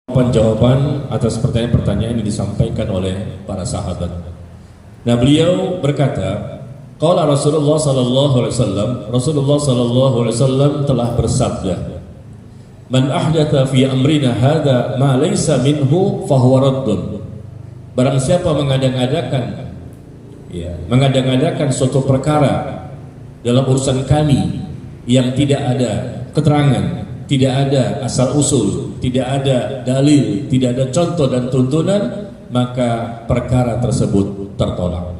Jawaban atas pertanyaan-pertanyaan yang disampaikan oleh para sahabat. Nah, beliau berkata, qala Rasulullah sallallahu alaihi wasallam telah bersabda, "Man ahdatha fi amrina hadza ma laysa minhu fahuwa raddun." Barang siapa mengada-ngadakan suatu perkara dalam urusan kami yang tidak ada keterangan, tidak ada asal usul, tidak ada dalil, tidak ada contoh dan tuntunan, maka perkara tersebut tertolak.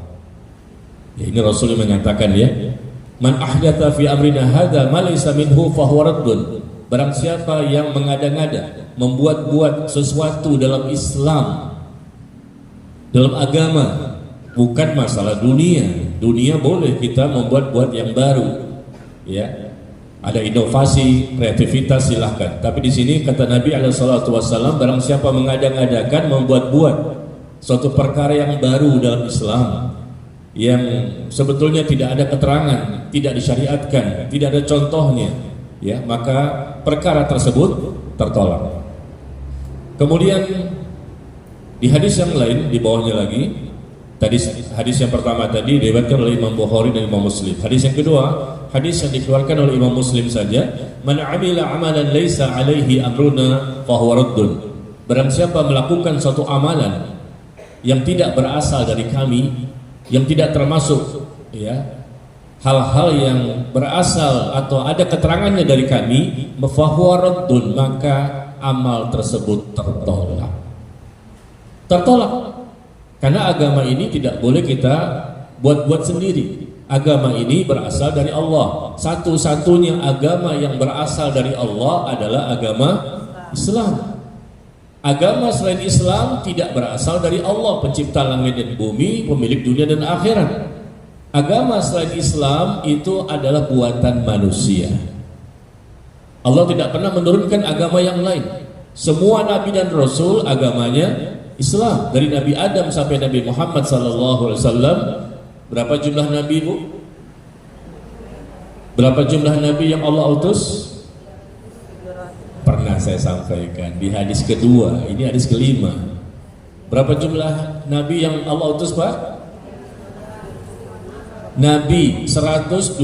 Ya, ini Rasul menyatakan, ya, man ahdatha fi amrina hadza ma laysa minhu fahuwa raddun. Barang siapa yang mengada-ngada, membuat-buat sesuatu dalam Islam, dalam agama, bukan masalah dunia. Dunia boleh kita membuat-buat yang baru, ya. Ada inovasi, kreativitas, silahkan. Tapi di sini kata Nabi SAW, barang siapa mengada-ngadakan, membuat-buat suatu perkara yang baru dalam Islam, yang sebetulnya tidak ada keterangan, tidak disyariatkan, tidak ada contohnya, ya, maka perkara tersebut tertolak. Kemudian di hadis yang lain, di bawahnya lagi, tadi hadis yang pertama tadi diriwayatkan oleh Imam Bukhari dan Imam Muslim. Hadis yang kedua, hadis yang dikeluarkan oleh Imam Muslim saja, man amila amalan laisa alaihi amruna fahuwa raddun. Barang siapa melakukan suatu amalan yang tidak berasal dari kami, yang tidak termasuk, ya, hal-hal yang berasal atau ada keterangannya dari kami, fahuwa raddun, maka amal tersebut tertolak. Tertolak. Karena agama ini tidak boleh kita buat-buat sendiri. Agama ini berasal dari Allah. Satu-satunya agama yang berasal dari Allah adalah agama Islam. Agama selain Islam tidak berasal dari Allah, pencipta langit dan bumi, pemilik dunia dan akhirat. Agama selain Islam itu adalah buatan manusia. Allah tidak pernah menurunkan agama yang lain. Semua nabi dan rasul agamanya Islam, dari Nabi Adam sampai Nabi Muhammad SAW. Berapa jumlah nabi, Bu? Berapa jumlah nabi yang Allah utus? Pernah saya sampaikan di hadis kedua, ini hadis kelima. Berapa jumlah nabi yang Allah utus, Pak? Nabi 124.000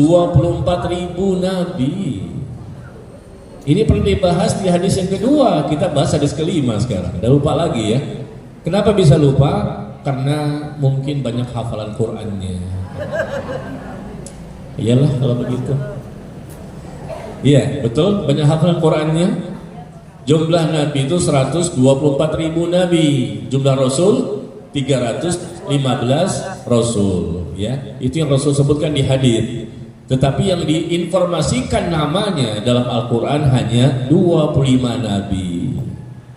nabi. Ini perlu dibahas di hadis yang kedua. Kita bahas hadis kelima sekarang. Udah lupa lagi, ya. Kenapa bisa lupa? Karena mungkin banyak hafalan Qur'annya. Iyalah kalau begitu. Iya, betul, banyak hafalan Qur'annya. Jumlah nabi itu 124.000 nabi. Jumlah rasul 315 rasul, ya. Itu yang Rasul sebutkan di hadis. Tetapi yang diinformasikan namanya dalam Al-Qur'an hanya 25 nabi.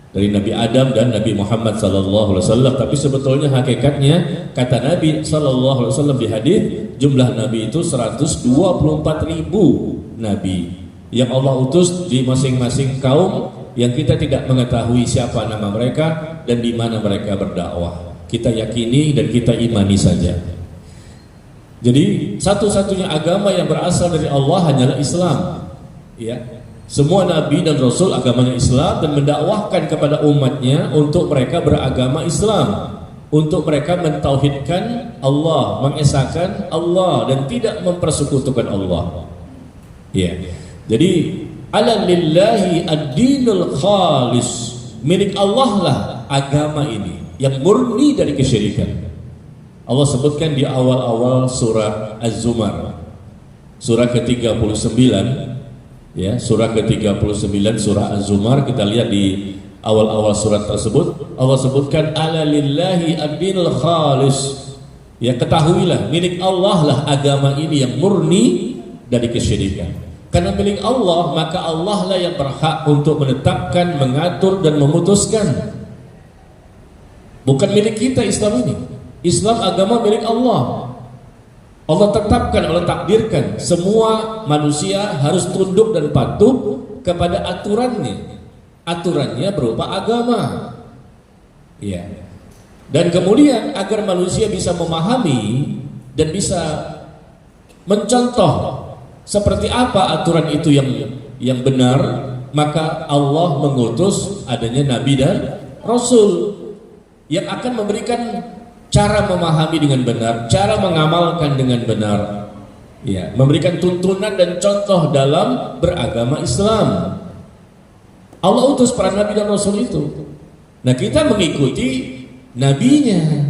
Dari Nabi Adam dan Nabi Muhammad SAW. Tapi sebetulnya hakikatnya kata Nabi SAW di hadis, jumlah nabi itu 124.000 nabi yang Allah utus di masing-masing kaum, yang kita tidak mengetahui siapa nama mereka dan di mana mereka berdakwah. Kita yakini dan kita imani saja. Jadi satu-satunya agama yang berasal dari Allah hanyalah Islam, ya. Semua nabi dan rasul agamanya Islam dan mendakwahkan kepada umatnya untuk mereka beragama Islam, untuk mereka mentauhidkan Allah, mengesahkan Allah dan tidak mempersekutukan Allah. Ya. Jadi ala lillahi ad-dinul khalis. Milik Allah lah agama ini yang murni dari kesyirikan. Allah sebutkan di awal-awal surah Az-Zumar, surah ke-39. Ya, surah ke-39 surah Az-Zumar, kita lihat di awal-awal surat tersebut Allah sebutkan ala lillahi ad-dinul khalis. Ya, ketahuilah milik Allah lah agama ini yang murni dari kesyirikan. Karena milik Allah, maka Allah lah yang berhak untuk menetapkan, mengatur dan memutuskan. Bukan milik kita Islam ini. Islam agama milik Allah. Allah tetapkan, Allah takdirkan semua manusia harus tunduk dan patuh kepada aturannya. Aturannya berupa agama. Ya. Dan kemudian agar manusia bisa memahami dan bisa mencontoh seperti apa aturan itu yang benar, maka Allah mengutus adanya nabi dan rasul yang akan memberikan cara memahami dengan benar, cara mengamalkan dengan benar, ya, memberikan tuntunan dan contoh dalam beragama Islam. Allah utus para nabi dan rasul itu. Nah, kita mengikuti nabinya,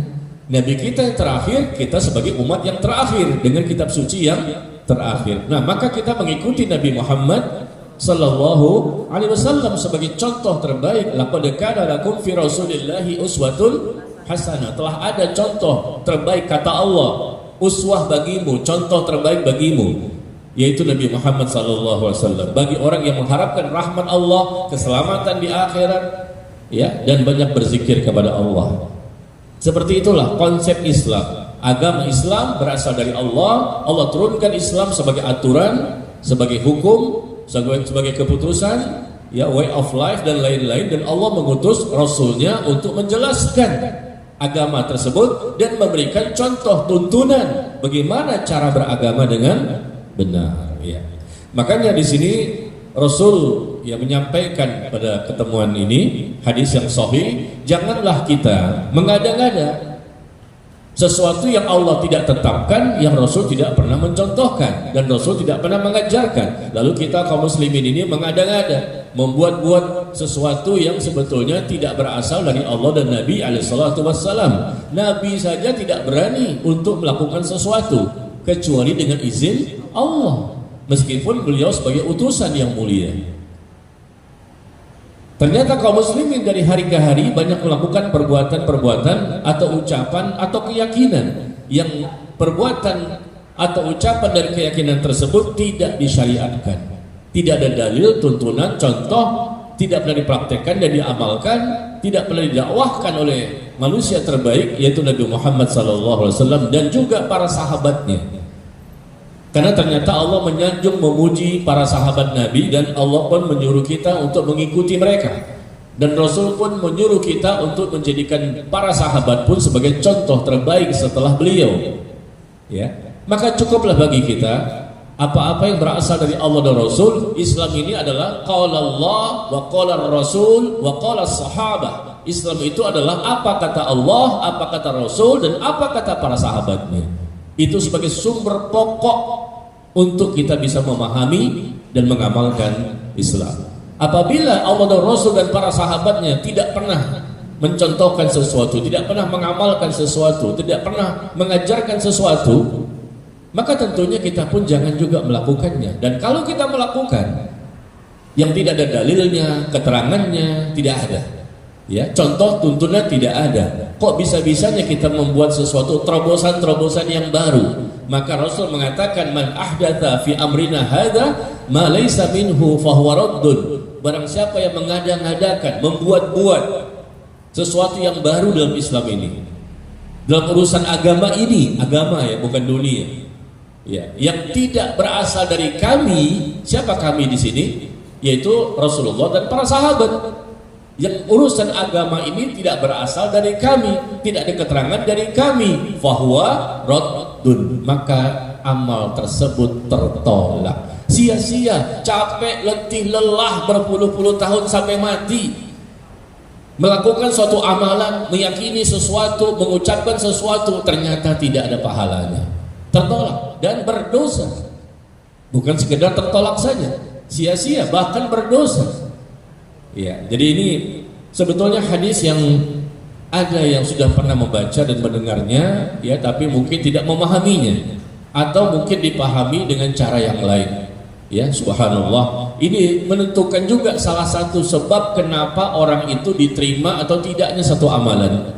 nabi kita yang terakhir, kita sebagai umat yang terakhir dengan kitab suci yang terakhir. Nah, maka kita mengikuti Nabi Muhammad sallallahu alaihi wasallam sebagai contoh terbaik. Laqad kana lakum fi rasulillahi uswatun hasanah. Telah ada contoh terbaik, kata Allah, uswah bagimu, contoh terbaik bagimu, yaitu Nabi Muhammad sallallahu alaihi wasallam, bagi orang yang mengharapkan rahmat Allah, keselamatan di akhirat, ya, dan banyak berzikir kepada Allah. Seperti itulah konsep Islam. Agama Islam berasal dari Allah. Allah turunkan Islam sebagai aturan, sebagai hukum, sebagai keputusan, ya, way of life dan lain-lain. Dan Allah mengutus Rasulnya untuk menjelaskan agama tersebut dan memberikan contoh tuntunan bagaimana cara beragama dengan benar. Ya. Makanya di sini Rasul yang menyampaikan pada ketemuan ini hadis yang sahih, janganlah kita mengada-ngada sesuatu yang Allah tidak tetapkan, yang Rasul tidak pernah mencontohkan dan Rasul tidak pernah mengajarkan. Lalu kita kaum muslimin ini mengada-ngada, membuat-buat sesuatu yang sebetulnya tidak berasal dari Allah dan Nabi alaihissalatu wassalam. Nabi saja tidak berani untuk melakukan sesuatu kecuali dengan izin Allah, meskipun beliau sebagai utusan yang mulia. Ternyata kaum muslimin dari hari ke hari banyak melakukan perbuatan-perbuatan atau ucapan atau keyakinan yang perbuatan atau ucapan dari keyakinan tersebut tidak disyariatkan. Tidak ada dalil, tuntunan, contoh, tidak pernah dipraktekkan dan diamalkan, tidak pernah didakwahkan oleh manusia terbaik yaitu Nabi Muhammad SAW dan juga para sahabatnya. Karena ternyata Allah menyanjung memuji para sahabat Nabi dan Allah pun menyuruh kita untuk mengikuti mereka. Dan Rasul pun menyuruh kita untuk menjadikan para sahabat pun sebagai contoh terbaik setelah beliau. Ya, maka cukuplah bagi kita apa-apa yang berasal dari Allah dan Rasul. Islam ini adalah qala Allah wa qala Rasul wa qala sahabah. Islam itu adalah apa kata Allah, apa kata Rasul, dan apa kata para sahabatnya. Itu sebagai sumber pokok untuk kita bisa memahami dan mengamalkan Islam. Apabila Allah dan Rasul dan para sahabatnya tidak pernah mencontohkan sesuatu, tidak pernah mengamalkan sesuatu, tidak pernah mengajarkan sesuatu, maka tentunya kita pun jangan juga melakukannya. Dan kalau kita melakukan yang tidak ada dalilnya, keterangannya tidak ada, ya, contoh tuntunan tidak ada, kok bisa-bisanya kita membuat sesuatu terobosan-terobosan yang baru? Maka Rasul mengatakan, man ahdatha fi amrina hadza ma laysa minhu fahuwa raddun. Barang siapa yang mengada-ngadakan, membuat-buat sesuatu yang baru dalam Islam ini, dalam urusan agama ini, agama ya, bukan dunia, ya, yang tidak berasal dari kami. Siapa kami di sini? Yaitu Rasulullah dan para sahabat. Yang urusan agama ini tidak berasal dari kami, tidak ada keterangan dari kami, fahuwa raddun, maka amal tersebut tertolak. Sia-sia, capek, letih, lelah berpuluh-puluh tahun sampai mati melakukan suatu amalan, meyakini sesuatu, mengucapkan sesuatu, ternyata tidak ada pahalanya, tertolak dan berdosa. Bukan sekedar tertolak saja, sia-sia, bahkan berdosa. Ya, jadi ini sebetulnya hadis yang ada yang sudah pernah membaca dan mendengarnya, ya, tapi mungkin tidak memahaminya atau mungkin dipahami dengan cara yang lain. Ya, subhanallah. Ini menentukan juga salah satu sebab kenapa orang itu diterima atau tidaknya satu amalan.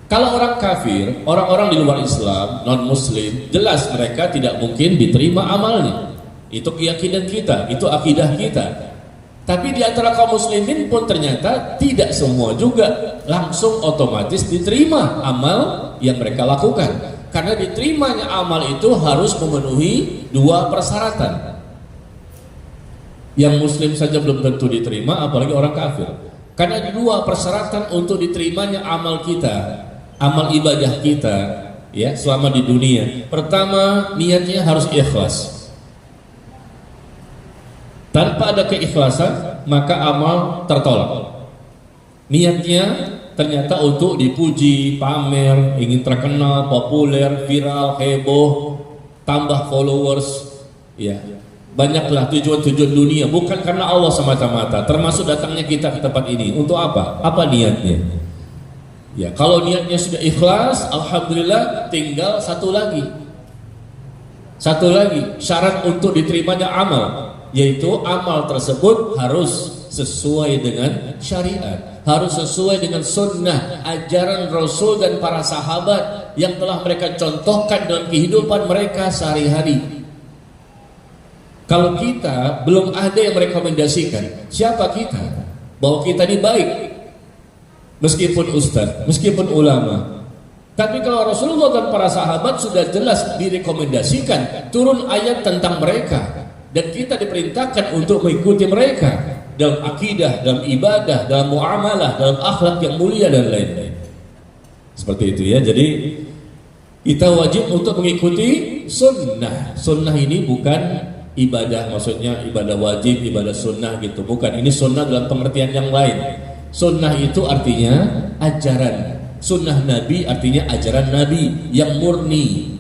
Kalau orang kafir, orang-orang di luar Islam, non-muslim, jelas mereka tidak mungkin diterima amalnya. Itu keyakinan kita, itu akidah kita. Tapi di antara kaum muslimin pun ternyata tidak semua juga langsung otomatis diterima amal yang mereka lakukan. Karena diterimanya amal itu harus memenuhi dua persyaratan. Yang muslim saja belum tentu diterima, apalagi orang kafir. Karena dua persyaratan untuk diterimanya amal kita, amal ibadah kita, ya, selama di dunia. Pertama, niatnya harus ikhlas. Tanpa ada keikhlasan, maka amal tertolak. Niatnya ternyata untuk dipuji, pamer, ingin terkenal, populer, viral, heboh, tambah followers, ya. Banyaklah tujuan-tujuan dunia, bukan karena Allah semata-mata. Termasuk datangnya kita ke tempat ini untuk apa? Apa niatnya? Ya, kalau niatnya sudah ikhlas, alhamdulillah, tinggal satu lagi syarat untuk diterimanya amal, yaitu amal tersebut harus sesuai dengan syariat, harus sesuai dengan sunnah, ajaran Rasul dan para sahabat yang telah mereka contohkan dalam kehidupan mereka sehari-hari. Kalau kita belum ada yang merekomendasikan, siapa kita? Bahwa kita ini baik, meskipun ustaz, meskipun ulama. Tapi kalau Rasulullah dan para sahabat sudah jelas direkomendasikan, turun ayat tentang mereka, dan kita diperintahkan untuk mengikuti mereka dalam akidah, dalam ibadah, dalam muamalah, dalam akhlak yang mulia dan lain-lain. Seperti itu ya. Jadi kita wajib untuk mengikuti sunnah. Sunnah ini bukan ibadah, maksudnya ibadah wajib, ibadah sunnah gitu, bukan. Ini sunnah dalam pengertian yang lain. Sunnah itu artinya ajaran. Sunnah Nabi artinya ajaran Nabi yang murni,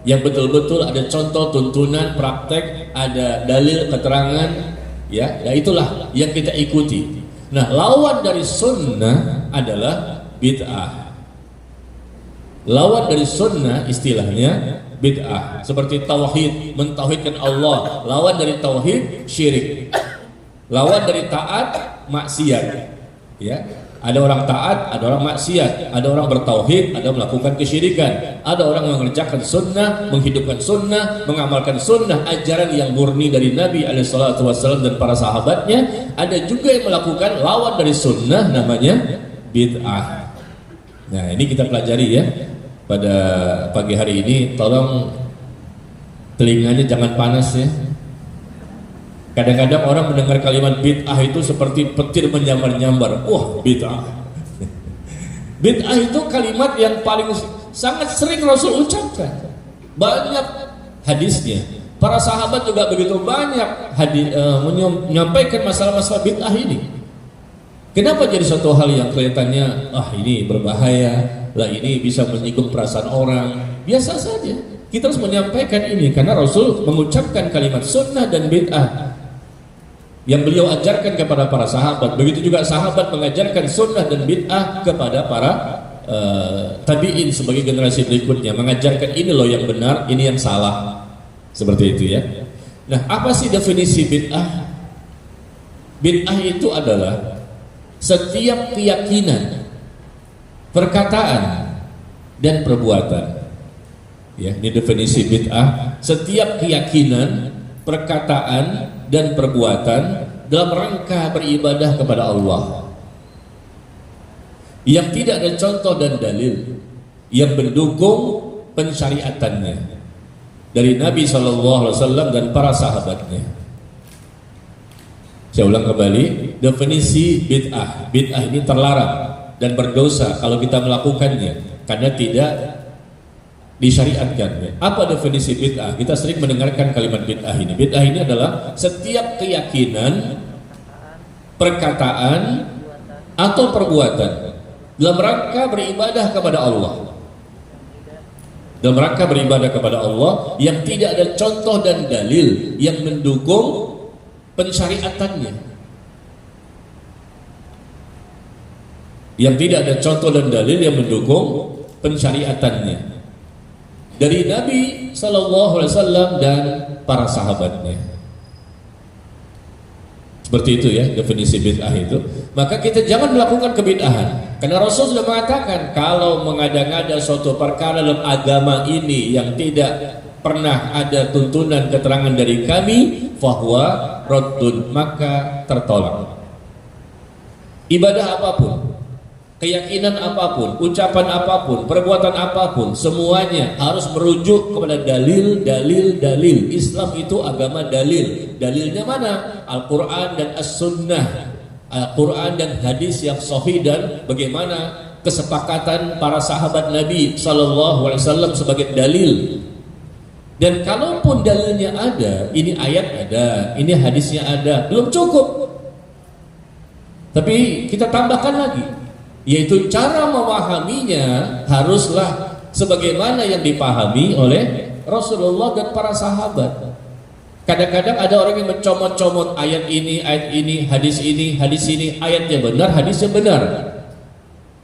yang betul-betul ada contoh, tuntunan, praktek, ada dalil, keterangan, ya, itulah yang kita ikuti. Nah, lawan dari sunnah adalah bid'ah. Lawan dari sunnah istilahnya bid'ah. Seperti tauhid, mentauhidkan Allah. Lawan dari tauhid, syirik. Lawan dari taat, maksiat. Ya, ada orang taat, ada orang maksiat, ada orang bertauhid, ada melakukan kesyirikan, ada orang mengerjakan sunnah, menghidupkan sunnah, mengamalkan sunnah, ajaran yang murni dari Nabi SAW dan para sahabatnya. Ada juga yang melakukan lawan dari sunnah, namanya bid'ah. Nah, ini kita pelajari ya pada pagi hari ini. Tolong telinganya jangan panas ya. Kadang-kadang orang mendengar kalimat bid'ah itu seperti petir menyambar-nyambar. Wah, bid'ah. Bid'ah itu kalimat yang paling sangat sering Rasul ucapkan. Banyak hadisnya. Para sahabat juga begitu banyak menyampaikan masalah-masalah bid'ah ini. Kenapa jadi suatu hal yang kelihatannya ini berbahaya, lah ini bisa menyinggung perasaan orang? Biasa saja. Kita harus menyampaikan ini karena Rasul mengucapkan kalimat sunnah dan bid'ah yang beliau ajarkan kepada para sahabat. Begitu juga sahabat mengajarkan sunnah dan bid'ah kepada para tabi'in sebagai generasi berikutnya, mengajarkan ini loh yang benar, ini yang salah. Seperti itu ya. Nah, apa sih definisi bid'ah? Bid'ah itu adalah setiap keyakinan, perkataan dan perbuatan. Ya, ini definisi bid'ah. Setiap keyakinan, perkataan dan perbuatan dalam rangka beribadah kepada Allah yang tidak ada contoh dan dalil yang mendukung pensyariatannya dari Nabi SAW dan para sahabatnya. Saya ulang kembali, definisi bid'ah. Bid'ah ini terlarang dan berdosa kalau kita melakukannya karena tidak disyariatkan. Apa definisi bid'ah? Kita sering mendengarkan kalimat bid'ah ini. Bid'ah ini adalah setiap keyakinan, perkataan atau perbuatan dalam rangka beribadah kepada Allah. Dalam rangka beribadah kepada Allah yang tidak ada contoh dan dalil yang mendukung pensyariatannya. Yang tidak ada contoh dan dalil yang mendukung pensyariatannya dari Nabi SAW dan para sahabatnya. Seperti itu ya definisi bid'ah itu. Maka kita jangan melakukan kebid'ahan, karena Rasul sudah mengatakan kalau mengada-ngada suatu perkara dalam agama ini yang tidak pernah ada tuntunan keterangan dari kami, fahuwa raddun, maka tertolak. Ibadah apapun, keyakinan apapun, ucapan apapun, perbuatan apapun, semuanya harus merujuk kepada dalil. Islam itu agama dalil. Dalilnya mana? Al-Quran dan As-Sunnah, Al-Quran dan hadis yang sahih, dan bagaimana kesepakatan para sahabat Nabi SAW sebagai dalil. Dan kalaupun dalilnya ada, ini ayat ada, ini hadisnya ada, belum cukup. Tapi kita tambahkan lagi, yaitu cara memahaminya haruslah sebagaimana yang dipahami oleh Rasulullah dan para sahabat. Kadang-kadang ada orang yang mencomot-comot ayat ini, hadis ini, ayatnya benar, hadisnya benar.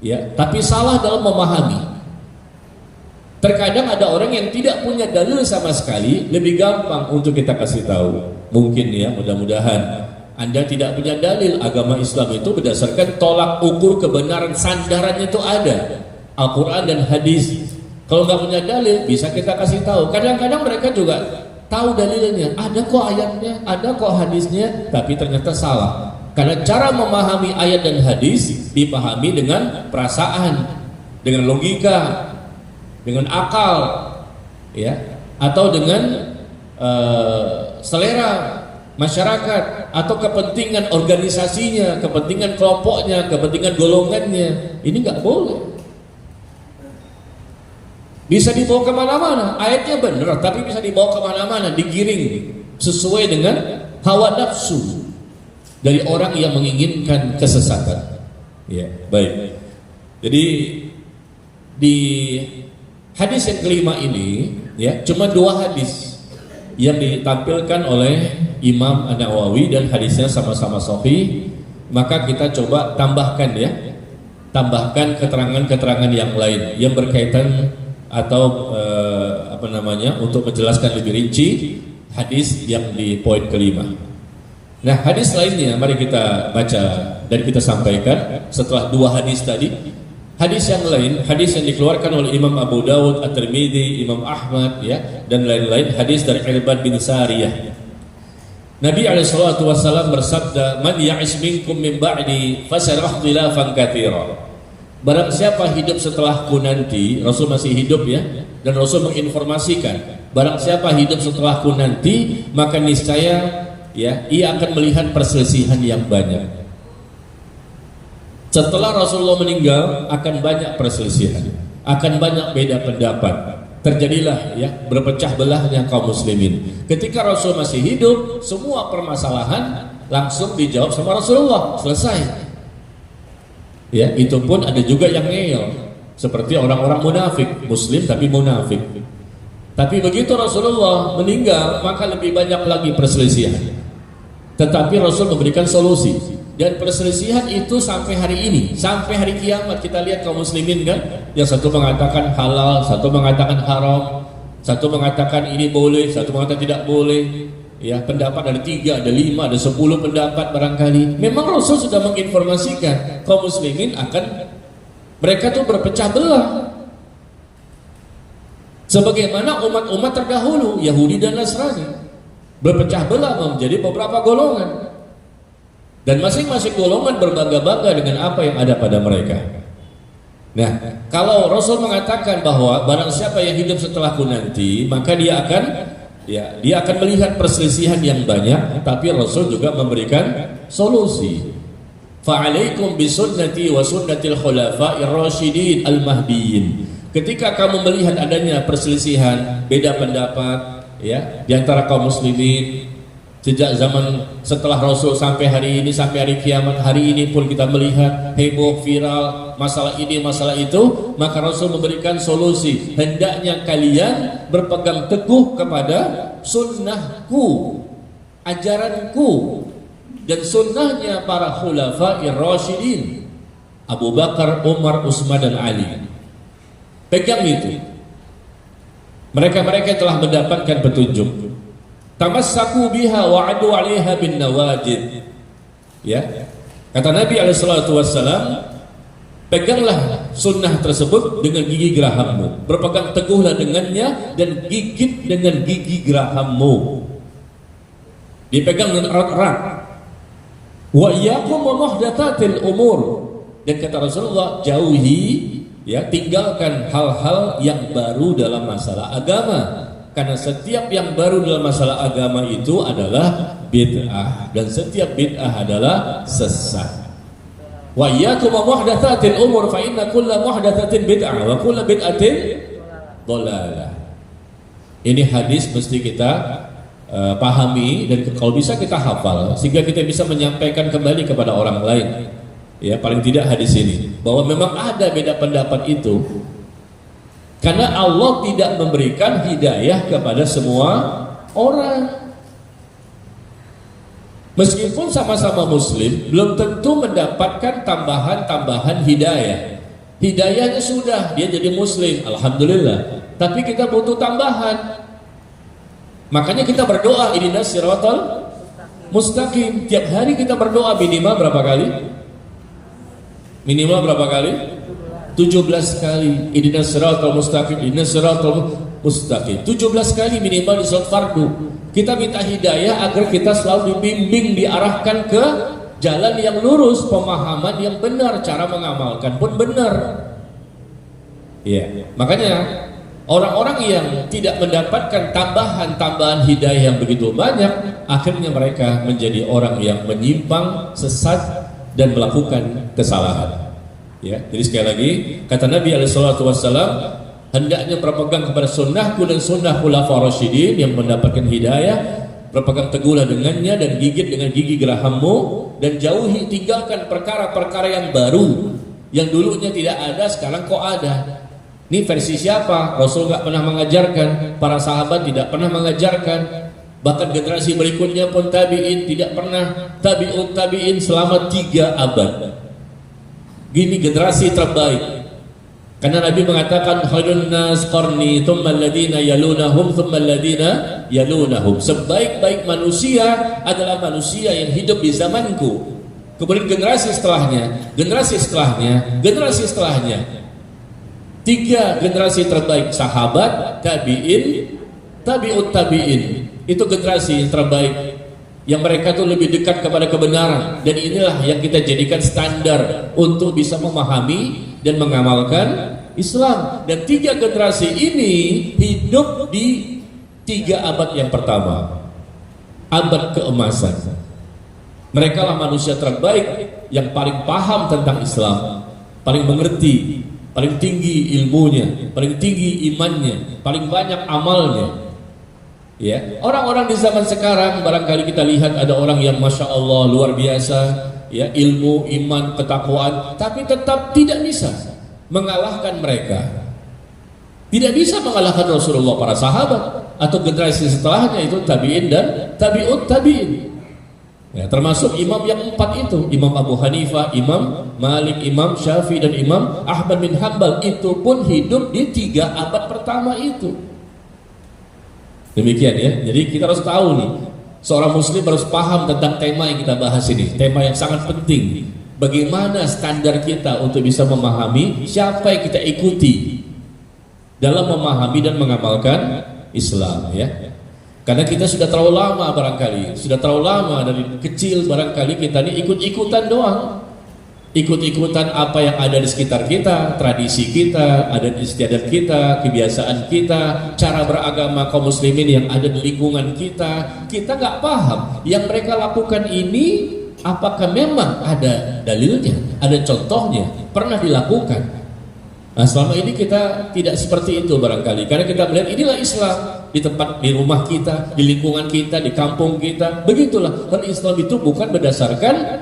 Ya, tapi salah dalam memahami. Terkadang ada orang yang tidak punya dalil sama sekali, lebih gampang untuk kita kasih tahu. Mungkin ya, mudah-mudahan Anda tidak punya dalil. Agama Islam itu berdasarkan tolak ukur kebenaran, sandarannya itu ada, Al-Quran dan hadis. Kalau nggak punya dalil, bisa kita kasih tahu. Kadang-kadang mereka juga tahu dalilnya, ada kok ayatnya, ada kok hadisnya, tapi ternyata salah. Karena cara memahami ayat dan hadis dipahami dengan perasaan, dengan logika, dengan akal, ya, atau dengan selera masyarakat atau kepentingan organisasinya, kepentingan kelompoknya, kepentingan golongannya. Ini nggak boleh. Bisa dibawa kemana-mana, ayatnya benar, tapi bisa dibawa kemana-mana, digiring sesuai dengan hawa nafsu dari orang yang menginginkan kesesatan. Ya, baik. Jadi di hadis yang kelima ini, ya, cuma 2 hadis yang ditampilkan oleh Imam An-Nawawi dan hadisnya sama-sama sahih. Maka kita coba tambahkan, ya, tambahkan keterangan-keterangan yang lain yang berkaitan atau untuk menjelaskan lebih rinci hadis yang di poin kelima. Nah, hadis lainnya mari kita baca dan kita sampaikan setelah 2 hadis tadi. Hadis yang lain, hadis yang dikeluarkan oleh Imam Abu Dawud, At-Tirmidzi, Imam Ahmad, ya, dan lain-lain, hadis dari Irbad bin Sariyah. Nabi SAW bersabda, "Man ya'ish minkum min ba'di fasarah khilafan katsira." Barang siapa hidup setelahku nanti, Rasul masih hidup, ya, dan Rasul menginformasikan, barang siapa hidup setelahku nanti, maka niscaya, ya, ia akan melihat perselisihan yang banyak. Setelah Rasulullah meninggal akan banyak perselisihan, akan banyak beda pendapat. Terjadilah, ya, berpecah belahnya kaum muslimin. Ketika Rasul masih hidup, semua permasalahan langsung dijawab sama Rasulullah, selesai. Ya, itu pun ada juga yang ngeyel, seperti orang-orang munafik, muslim tapi munafik. Tapi begitu Rasulullah meninggal, maka lebih banyak lagi perselisihan. Tetapi Rasul memberikan solusi, dan perselisihan itu sampai hari ini, sampai hari kiamat. Kita lihat kaum muslimin kan, yang satu mengatakan halal, satu mengatakan haram, satu mengatakan ini boleh, satu mengatakan tidak boleh. Ya, pendapat ada 3, ada 5, ada 10 pendapat barangkali. Memang Rasul sudah menginformasikan kaum muslimin akan mereka tuh berpecah belah. Sebagaimana umat-umat terdahulu, Yahudi dan Nasrani, berpecah belah menjadi beberapa golongan. Dan masing-masing golongan berbangga-bangga dengan apa yang ada pada mereka. Nah, kalau Rasul mengatakan bahwa barang siapa yang hidup setelahku nanti, maka dia akan melihat perselisihan yang banyak, tapi Rasul juga memberikan solusi. Fa'alaikum bisunnati wa sunnatil khulafa'ir rasyidin al-mahdiyyin. Ketika kamu melihat adanya perselisihan, beda pendapat, ya, di antara kaum muslimin sejak zaman setelah Rasul sampai hari ini, sampai hari kiamat, hari ini pun kita melihat heboh, viral, masalah ini, masalah itu, maka Rasul memberikan solusi. Hendaknya kalian berpegang teguh kepada sunnahku, ajaranku, dan sunnahnya para khulafa'ir rasyidin, Abu Bakar, Umar, Utsman, dan Ali. Pegang itu. Mereka-mereka telah mendapatkan petunjuk. Tamassaku biha wa adu 'alaiha bin nawajid. Ya. Kata Nabi SAW, peganglah sunnah tersebut dengan gigi gerahammu, berpegang teguhlah dengannya dan gigit dengan gigi gerahammu. Dipegang dengan erat-erat. Wa iyyakum wa muhdatsatil umur. Dan kata Rasulullah, jauhi, ya, tinggalkan hal-hal yang baru dalam masalah agama. Karena setiap yang baru dalam masalah agama itu adalah bid'ah, dan setiap bid'ah adalah sesat. Wa iyyakum muhdatsatil umur fa inna kulla muhdatsatin bid'ah wa kulla bid'atin dhalalah. Ini hadis mesti kita pahami, dan kalau bisa kita hafal sehingga kita bisa menyampaikan kembali kepada orang lain. Ya, paling tidak hadis ini bahwa memang ada beda pendapat itu. Karena Allah tidak memberikan hidayah kepada semua orang. Meskipun sama-sama muslim, belum tentu mendapatkan tambahan-tambahan hidayah. Hidayahnya sudah, dia jadi muslim, alhamdulillah. Tapi kita butuh tambahan. Makanya kita berdoa, ihdinas siratal mustaqim. Tiap hari kita berdoa minimal berapa kali? Minimal berapa kali? 17 kali. Ihdinas siratal mustaqim, ihdinas siratal mustaqim. 17 kali minimal di salat fardu. Kita minta hidayah agar kita selalu dibimbing, diarahkan ke jalan yang lurus, pemahaman yang benar, cara mengamalkan pun benar. Ya, makanya orang-orang yang tidak mendapatkan tambahan-tambahan hidayah yang begitu banyak, akhirnya mereka menjadi orang yang menyimpang, sesat dan melakukan kesalahan. Ya, jadi sekali lagi kata Nabi SAW, hendaknya berpegang kepada sunnahku dan sunnah khulafaur rasyidin yang mendapatkan hidayah. Berpegang teguhlah dengannya dan gigit dengan gigi gerahammu, dan jauhi, tinggalkan perkara-perkara yang baru yang dulunya tidak ada, sekarang kok ada. Ini versi siapa? Rasul nggak pernah mengajarkan, para sahabat tidak pernah mengajarkan, bahkan generasi berikutnya pun tabi'in tidak pernah, tabi'ut tabi'in selama 3 abad. Gini generasi terbaik. Karena Nabi mengatakan khairun nas qarni thumma alladhina yalunahum thumma alladhina yalunahum. Sebaik-baik manusia adalah manusia yang hidup di zamanku. Kemudian generasi setelahnya, generasi setelahnya, generasi setelahnya. 3 generasi terbaik, sahabat, tabi'in, tabi'ut tabi'in. Itu generasi yang terbaik, yang mereka tuh lebih dekat kepada kebenaran, dan inilah yang kita jadikan standar untuk bisa memahami dan mengamalkan Islam. Dan 3 generasi ini hidup di 3 abad yang pertama, abad keemasan. Mereka lah manusia terbaik yang paling paham tentang Islam, paling mengerti, paling tinggi ilmunya, paling tinggi imannya, paling banyak amalnya. Ya, orang-orang di zaman sekarang barangkali kita lihat ada orang yang masya Allah luar biasa, ya, ilmu, iman, ketakwaan, tapi tetap tidak bisa mengalahkan mereka. Tidak bisa mengalahkan Rasulullah, para sahabat, atau generasi setelahnya itu tabi'in dan tabi'ut tabi'in. Ya, termasuk imam yang 4 itu, Imam Abu Hanifah, Imam Malik, Imam Syafi'i dan Imam Ahmad bin Hanbal, itu pun hidup di 3 abad pertama itu. Demikian ya. Jadi kita harus tahu nih, seorang muslim harus paham tentang tema yang kita bahas ini, tema yang sangat penting. Bagaimana standar kita untuk bisa memahami siapa yang kita ikuti dalam memahami dan mengamalkan Islam, ya. Karena kita sudah terlalu lama barangkali, sudah terlalu lama dari kecil barangkali kita ini ikut-ikutan doang. Ikut-ikutan apa yang ada di sekitar kita, tradisi kita, adat istiadat kita, kebiasaan kita, cara beragama kaum muslimin yang ada di lingkungan kita. Kita nggak paham yang mereka lakukan ini apakah memang ada dalilnya, ada contohnya, pernah dilakukan. Nah, selama ini kita tidak seperti itu barangkali, karena kita melihat inilah Islam di tempat, di rumah kita, di lingkungan kita, di kampung kita. Begitulah. Dan Islam itu bukan berdasarkan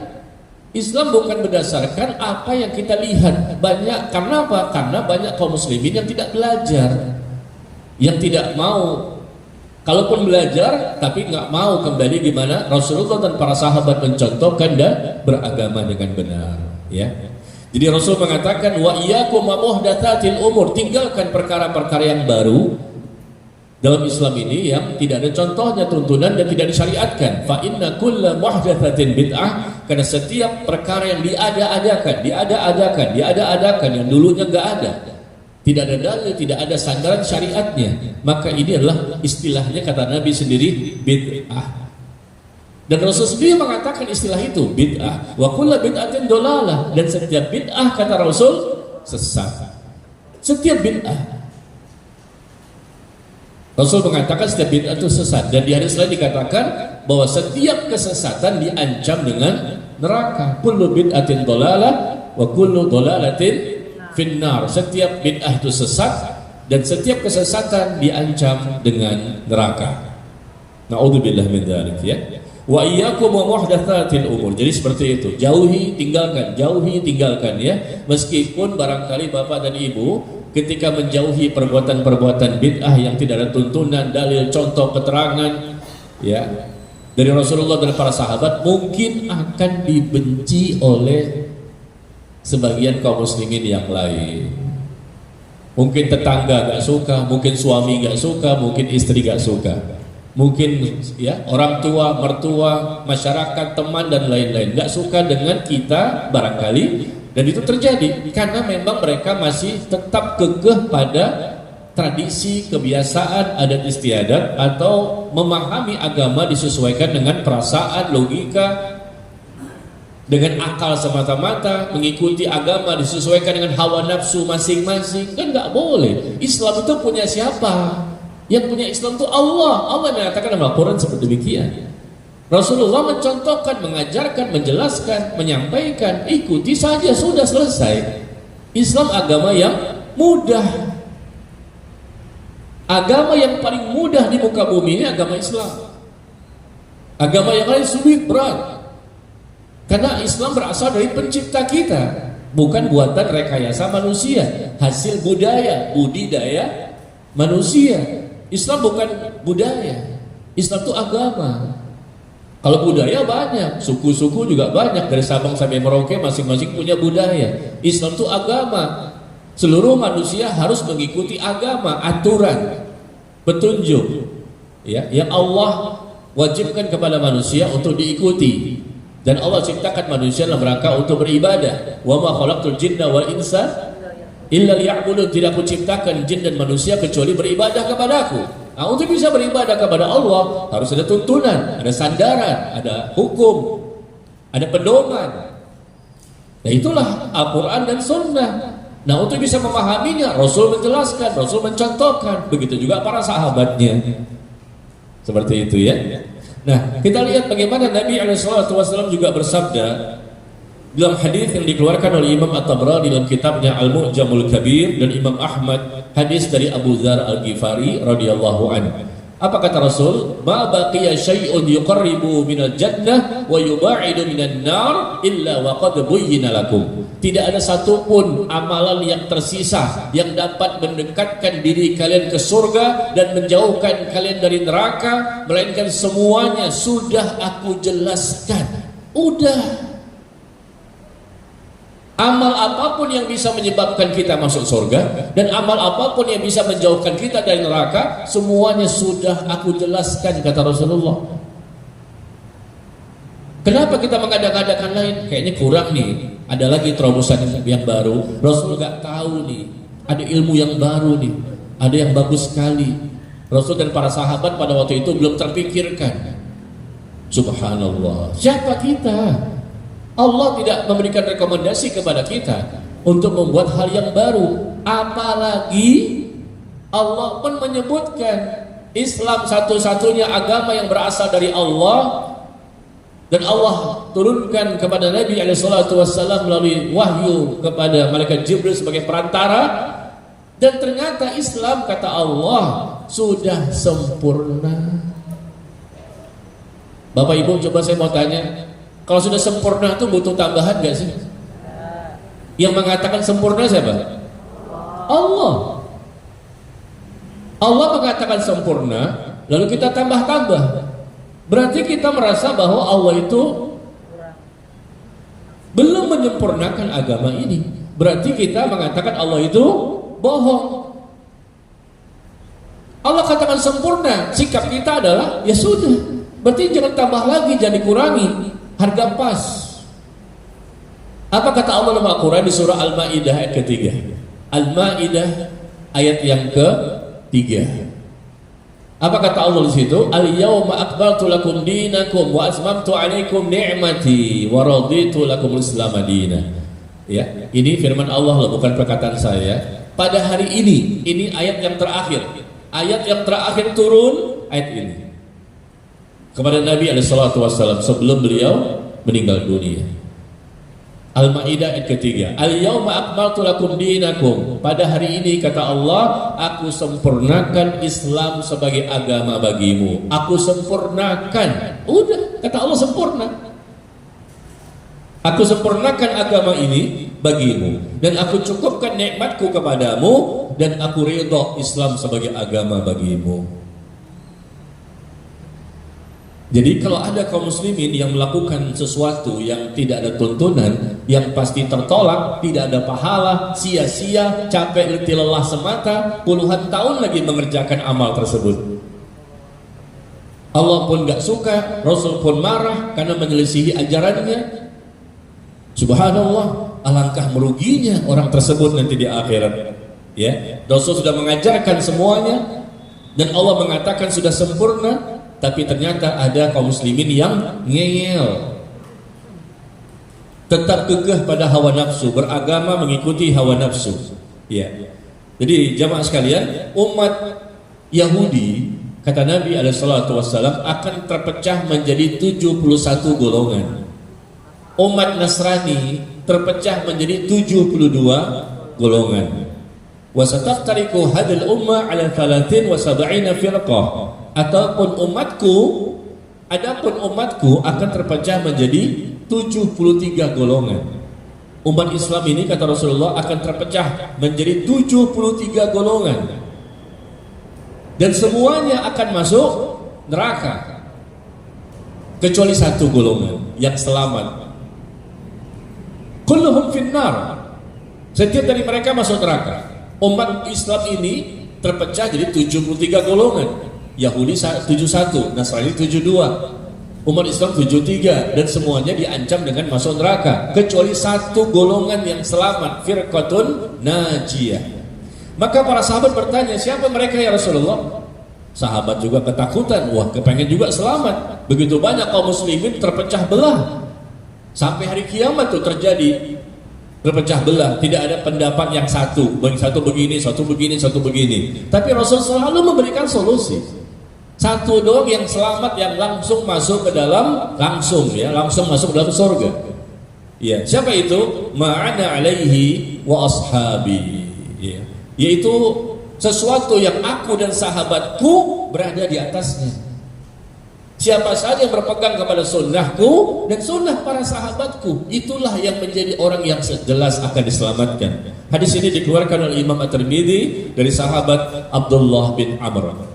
apa yang kita lihat. Banyak, karena apa? Karena banyak kaum muslimin yang tidak belajar, yang tidak mau, kalaupun belajar tapi nggak mau kembali gimana Rasulullah dan para sahabat mencontohkan dan beragama dengan benar, ya. Jadi Rasul mengatakan wa iyyakum wa muhdatsatil umur, tinggalkan perkara-perkara yang baru dalam Islam ini yang tidak ada contohnya, tuntunan, dan tidak disyariatkan. Fa inna kulla muhdatsatin bid'ah, karena setiap perkara yang diada-adakan yang dulunya enggak ada, tidak ada dalil, tidak ada sandaran syariatnya, maka ini adalah istilahnya kata Nabi sendiri bid'ah. Dan Rasul sendiri mengatakan istilah itu bid'ah. Wa kullu bid'atin dolalah, dan setiap bid'ah kata Rasul sesat. Setiap bid'ah, Rasul mengatakan setiap bid'ah itu sesat. Dan di hadis lain dikatakan bahwa setiap kesesatan diancam dengan neraka. Kullu bid'atin dolalah wa kullu dolalatin finnar. Setiap bid'ah itu sesat dan setiap kesesatan diancam dengan neraka. Na'udzubillah min dzalik, ya. Wa iyyakum wa muhdatsatil umur. Jadi seperti itu. Jauhi, tinggalkan ya. Meskipun barangkali Bapak dan Ibu ketika menjauhi perbuatan-perbuatan bid'ah yang tidak ada tuntunan, dalil, contoh, keterangan ya dari Rasulullah dan para sahabat, mungkin akan dibenci oleh sebagian kaum muslimin yang lain. Mungkin tetangga gak suka, mungkin suami gak suka, mungkin istri gak suka, mungkin ya orang tua, mertua, masyarakat, teman dan lain-lain gak suka dengan kita barangkali, dan itu terjadi karena memang mereka masih tetap kekeh pada tradisi, kebiasaan, adat istiadat, atau memahami agama disesuaikan dengan perasaan, logika, dengan akal semata-mata, mengikuti agama disesuaikan dengan hawa nafsu masing-masing. Kan nggak boleh. Islam itu punya siapa? Yang punya Islam itu Allah. Allah mengatakan dalam Al-Quran seperti demikian. Rasulullah mencontohkan, mengajarkan, menjelaskan, menyampaikan, ikuti saja, sudah selesai. Islam agama yang mudah. Agama yang paling mudah di muka bumi ini agama Islam. Agama yang lain sulit, berat. Karena Islam berasal dari pencipta kita, bukan buatan rekayasa manusia, hasil budidaya manusia. Islam bukan budaya, Islam itu agama. Kalau budaya banyak, suku-suku juga banyak, dari Sabang sampai Merauke masing-masing punya budaya. Islam itu agama. Seluruh manusia harus mengikuti agama, aturan, petunjuk ya, yang Allah wajibkan kepada manusia untuk diikuti. Dan Allah ciptakan manusia dalam rangka untuk beribadah. Wa ma khalaqtul jinna wal insa illa liya'budun. Tidak aku ciptakan jin dan manusia kecuali beribadah kepadaku. Nah, untuk bisa beribadah kepada Allah harus ada tuntunan, ada sandaran, ada hukum, ada pedoman. Nah, itulah Al-Quran dan Sunnah. Nah, untuk bisa memahaminya, Rasul menjelaskan, Rasul mencontohkan. Begitu juga para sahabatnya. Seperti itu ya. Nah, kita lihat bagaimana Nabi SAW juga bersabda dalam hadis yang dikeluarkan oleh Imam At-Tabrani dalam kitabnya Al-Mu'jamul Kabir, dan Imam Ahmad, hadis dari Abu Dzar Al-Ghifari radhiyallahu anhu. Apa kata Rasul? Ma baqiya syai'un yuqarribu minal jannah wa yuba'idu minan nar illa wa qad buyyina lakum. Tidak ada satupun amalan yang tersisa yang dapat mendekatkan diri kalian ke surga dan menjauhkan kalian dari neraka, melainkan semuanya sudah aku jelaskan. Udah. Amal apapun yang bisa menyebabkan kita masuk surga dan amal apapun yang bisa menjauhkan kita dari neraka, semuanya sudah aku jelaskan, kata Rasulullah. Kenapa kita mengadakan lain? Kayaknya kurang nih, ada lagi terobosan yang baru. Rasul gak tahu nih, ada ilmu yang baru nih, ada yang bagus sekali. Rasul dan para sahabat pada waktu itu belum terpikirkan. Subhanallah, siapa kita? Allah tidak memberikan rekomendasi kepada kita untuk membuat hal yang baru. Apalagi Allah pun menyebutkan Islam satu-satunya agama yang berasal dari Allah, dan Allah turunkan kepada Nabi SAW melalui wahyu kepada malaikat Jibril sebagai perantara. Dan ternyata Islam, kata Allah, sudah sempurna. Bapak Ibu, coba saya mau tanya, kalau sudah sempurna itu butuh tambahan gak sih? Yang mengatakan sempurna siapa? Allah. Allah mengatakan sempurna, lalu kita tambah-tambah. Berarti kita merasa bahwa Allah itu belum menyempurnakan agama ini. Berarti kita mengatakan Allah itu bohong. Allah katakan sempurna, sikap kita adalah ya sudah. Berarti jangan tambah lagi, jangan dikurangi. Harga pas. Apa kata Allah dalam Al-Quran di surah Al-Ma'idah ayat ketiga? Al-Ma'idah ayat yang ketiga. Apa kata Allah di situ? Al-yawma akbartu lakum dinakum wa asmamtu alaikum ni'mati wa raditu lakum al-islam madina. Ya, ini firman Allah loh, bukan perkataan saya. Pada hari ini ayat yang terakhir. Ayat yang terakhir turun ayat ini kepada Nabi SAW sebelum beliau meninggal dunia. Al-Maidah ayat ketiga. Al-yauma akmaltu lakum dinakum. Pada hari ini kata Allah, aku sempurnakan Islam sebagai agama bagimu. Aku sempurnakan. Udah, kata Allah sempurna. Aku sempurnakan agama ini bagimu dan aku cukupkan nikmatku kepadamu dan aku ridha Islam sebagai agama bagimu. Jadi kalau ada kaum muslimin yang melakukan sesuatu yang tidak ada tuntunan, yang pasti tertolak, tidak ada pahala, sia-sia, capek letih lelah semata, puluhan tahun lagi mengerjakan amal tersebut. Allah pun gak suka, Rasul pun marah karena menyelisihi ajarannya. Subhanallah, alangkah meruginya orang tersebut nanti di akhirat. Ya, Rasul sudah mengajarkan semuanya dan Allah mengatakan sudah sempurna. Tapi ternyata ada kaum muslimin yang ngeyel, tetap kekeh pada hawa nafsu, beragama mengikuti hawa nafsu. Ya. Jadi jamaah sekalian, umat Yahudi kata Nabi SAW akan terpecah menjadi 71 golongan. Umat Nasrani terpecah menjadi 72 golongan. Wasataftariqu hadil ummah ala 73 firqah. Adapun umatku akan terpecah menjadi 73 golongan. Umat Islam ini kata Rasulullah akan terpecah menjadi 73 golongan. Dan semuanya akan masuk neraka kecuali satu golongan yang selamat. Kulluhum finnar. Setiap dari mereka masuk neraka. Umat Islam ini terpecah jadi 73 golongan. Yahudi 71, Nasrani 72, umat Islam 73, dan semuanya diancam dengan masuk neraka kecuali satu golongan yang selamat, firqatun najiyah. Maka para sahabat bertanya, siapa mereka ya Rasulullah? Sahabat juga ketakutan, wah kepengen juga selamat. Begitu banyak kaum muslimin terpecah belah. Sampai hari kiamat tuh terjadi terpecah belah, tidak ada pendapat yang satu begini, satu begini, satu begini. Tapi Rasul selalu memberikan solusi. Satu doang yang selamat, yang langsung masuk ke dalam, langsung masuk ke dalam surga. Ya, siapa itu? Ma'ana alaihi wa ashabi. Ya. Yaitu sesuatu yang aku dan sahabatku berada di atasnya. Siapa saja yang berpegang kepada sunnahku dan sunnah para sahabatku, itulah yang menjadi orang yang jelas akan diselamatkan. Hadis ini dikeluarkan oleh Imam At-Tirmidzi dari sahabat Abdullah bin Amr.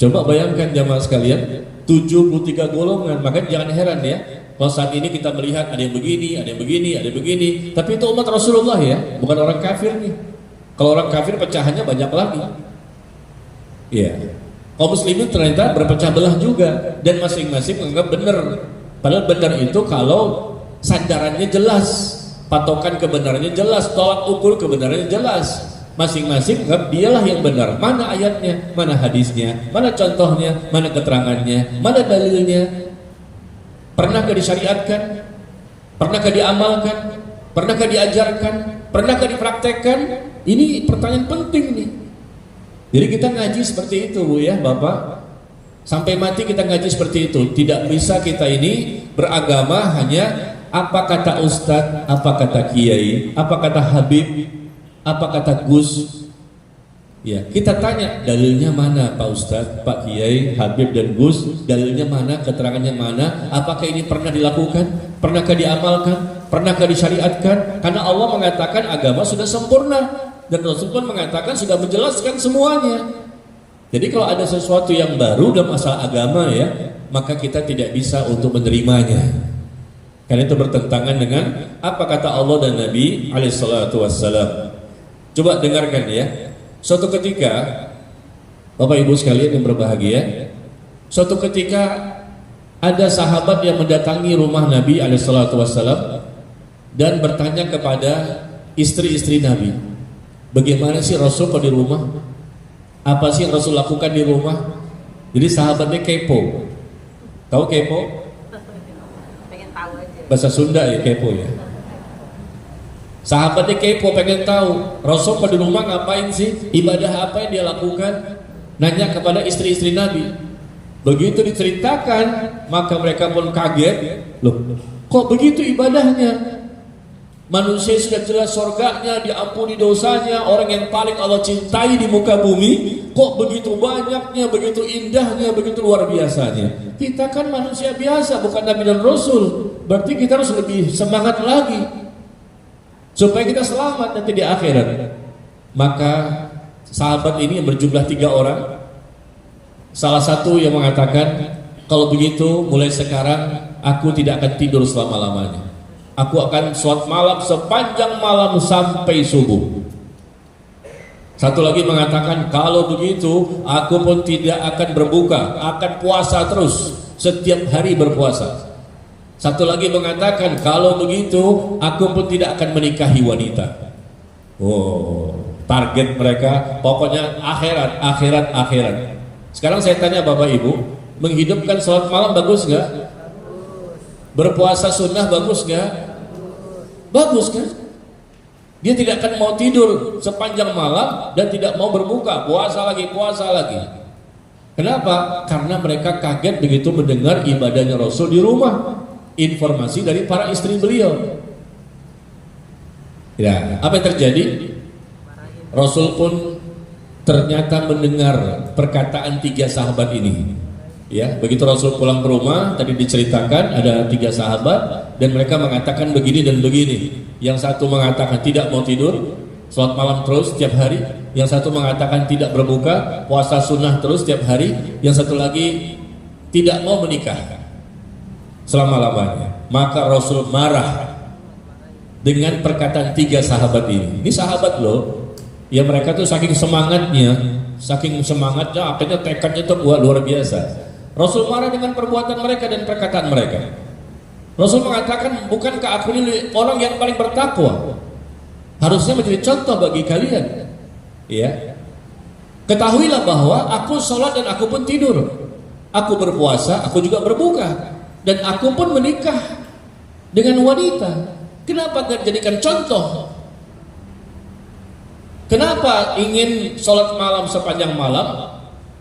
Coba bayangkan jamaah sekalian, 73 golongan. Maka jangan heran ya, kalau saat ini kita melihat ada yang begini, ada yang begini, ada yang begini. Tapi itu umat Rasulullah ya, bukan orang kafir nih. Kalau orang kafir pecahannya banyak lagi. Iya. Kaum muslimin ternyata berpecah belah juga, dan masing-masing menganggap benar. Padahal benar itu kalau sandarannya jelas, patokan kebenarannya jelas, tolak ukur kebenarannya jelas. Masing-masing menganggap dialah yang benar. Mana ayatnya, mana hadisnya, mana contohnya, mana keterangannya, mana dalilnya. Pernahkah disyariatkan? Pernahkah diamalkan? Pernahkah diajarkan? Pernahkah dipraktekkan? Ini pertanyaan penting nih. Jadi kita ngaji seperti itu Bu ya Bapak. Sampai mati kita ngaji seperti itu. Tidak bisa kita ini beragama hanya apa kata Ustadz, apa kata Kiai, apa kata Habib, apa kata Gus. Ya, kita tanya dalilnya mana Pak Ustadz, Pak Kiai, Habib dan Gus, dalilnya mana, keterangannya mana, apakah ini pernah dilakukan, pernahkah diamalkan, pernahkah disyariatkan? Karena Allah mengatakan agama sudah sempurna dan Rasul pun mengatakan sudah menjelaskan semuanya. Jadi kalau ada sesuatu yang baru dalam masalah agama ya, maka kita tidak bisa untuk menerimanya. Karena itu bertentangan dengan apa kata Allah dan Nabi alaihissalatu wassalam. Coba dengarkan ya. Suatu ketika, Bapak Ibu sekalian yang berbahagia, suatu ketika ada sahabat yang mendatangi rumah Nabi alaihissalatu wassalam dan bertanya kepada istri-istri Nabi, bagaimana sih Rasul kalau di rumah? Apa sih yang Rasul lakukan di rumah? Jadi sahabatnya kepo. Tahu kepo? Pengen tahu aja. Bahasa Sunda ya kepo ya. Sahabatnya kepo, pengen tahu Rasul pada rumah ngapain sih, ibadah apa yang dia lakukan. Nanya kepada istri-istri Nabi. Begitu diceritakan, maka mereka pun kaget. Loh, Kok begitu ibadahnya? Manusia sudah jelas surganya, diampuni dosanya, orang yang paling Allah cintai di muka bumi, kok begitu banyaknya, begitu indahnya, begitu luar biasanya. Kita kan manusia biasa, bukan Nabi dan Rasul. Berarti kita harus lebih semangat lagi supaya kita selamat nanti di akhirat. Maka sahabat ini yang berjumlah 3 orang, salah satu yang mengatakan, kalau begitu mulai sekarang aku tidak akan tidur selama-lamanya. Aku akan sholat malam sepanjang malam sampai subuh. Satu lagi mengatakan, kalau begitu aku pun tidak akan berbuka, akan puasa terus, setiap hari berpuasa. Satu lagi mengatakan, kalau begitu aku pun tidak akan menikahi wanita. Oh, target mereka pokoknya akhirat, akhirat, akhirat. Sekarang saya tanya Bapak Ibu, menghidupkan sholat malam bagus gak? Berpuasa sunnah bagus gak? Bagus kan? Dia tidak akan mau tidur sepanjang malam dan tidak mau berbuka, puasa lagi, puasa lagi. Kenapa? Karena mereka kaget begitu mendengar ibadahnya Rasul di rumah, informasi dari para istri beliau. Ya, apa yang terjadi? Rasul pun ternyata mendengar perkataan 3 sahabat ini. Ya, begitu Rasul pulang ke rumah, tadi diceritakan ada 3 sahabat dan mereka mengatakan begini dan begini. Yang satu mengatakan tidak mau tidur, sholat malam terus setiap hari. Yang satu mengatakan tidak berbuka, puasa sunnah terus setiap hari. Yang satu lagi tidak mau menikah selama-lamanya. Maka Rasul marah dengan perkataan 3 sahabat ini. Ini sahabat loh, ya mereka tuh saking semangatnya akhirnya tekadnya itu luar biasa. Rasul marah dengan perbuatan mereka dan perkataan mereka. Rasul mengatakan, bukankah aku ini orang yang paling bertakwa? Harusnya menjadi contoh bagi kalian. Ya, ketahuilah bahwa aku sholat dan aku pun tidur, aku berpuasa, aku juga berbuka, dan aku pun menikah dengan wanita. Kenapa gak jadikan contoh? Kenapa ingin sholat malam sepanjang malam,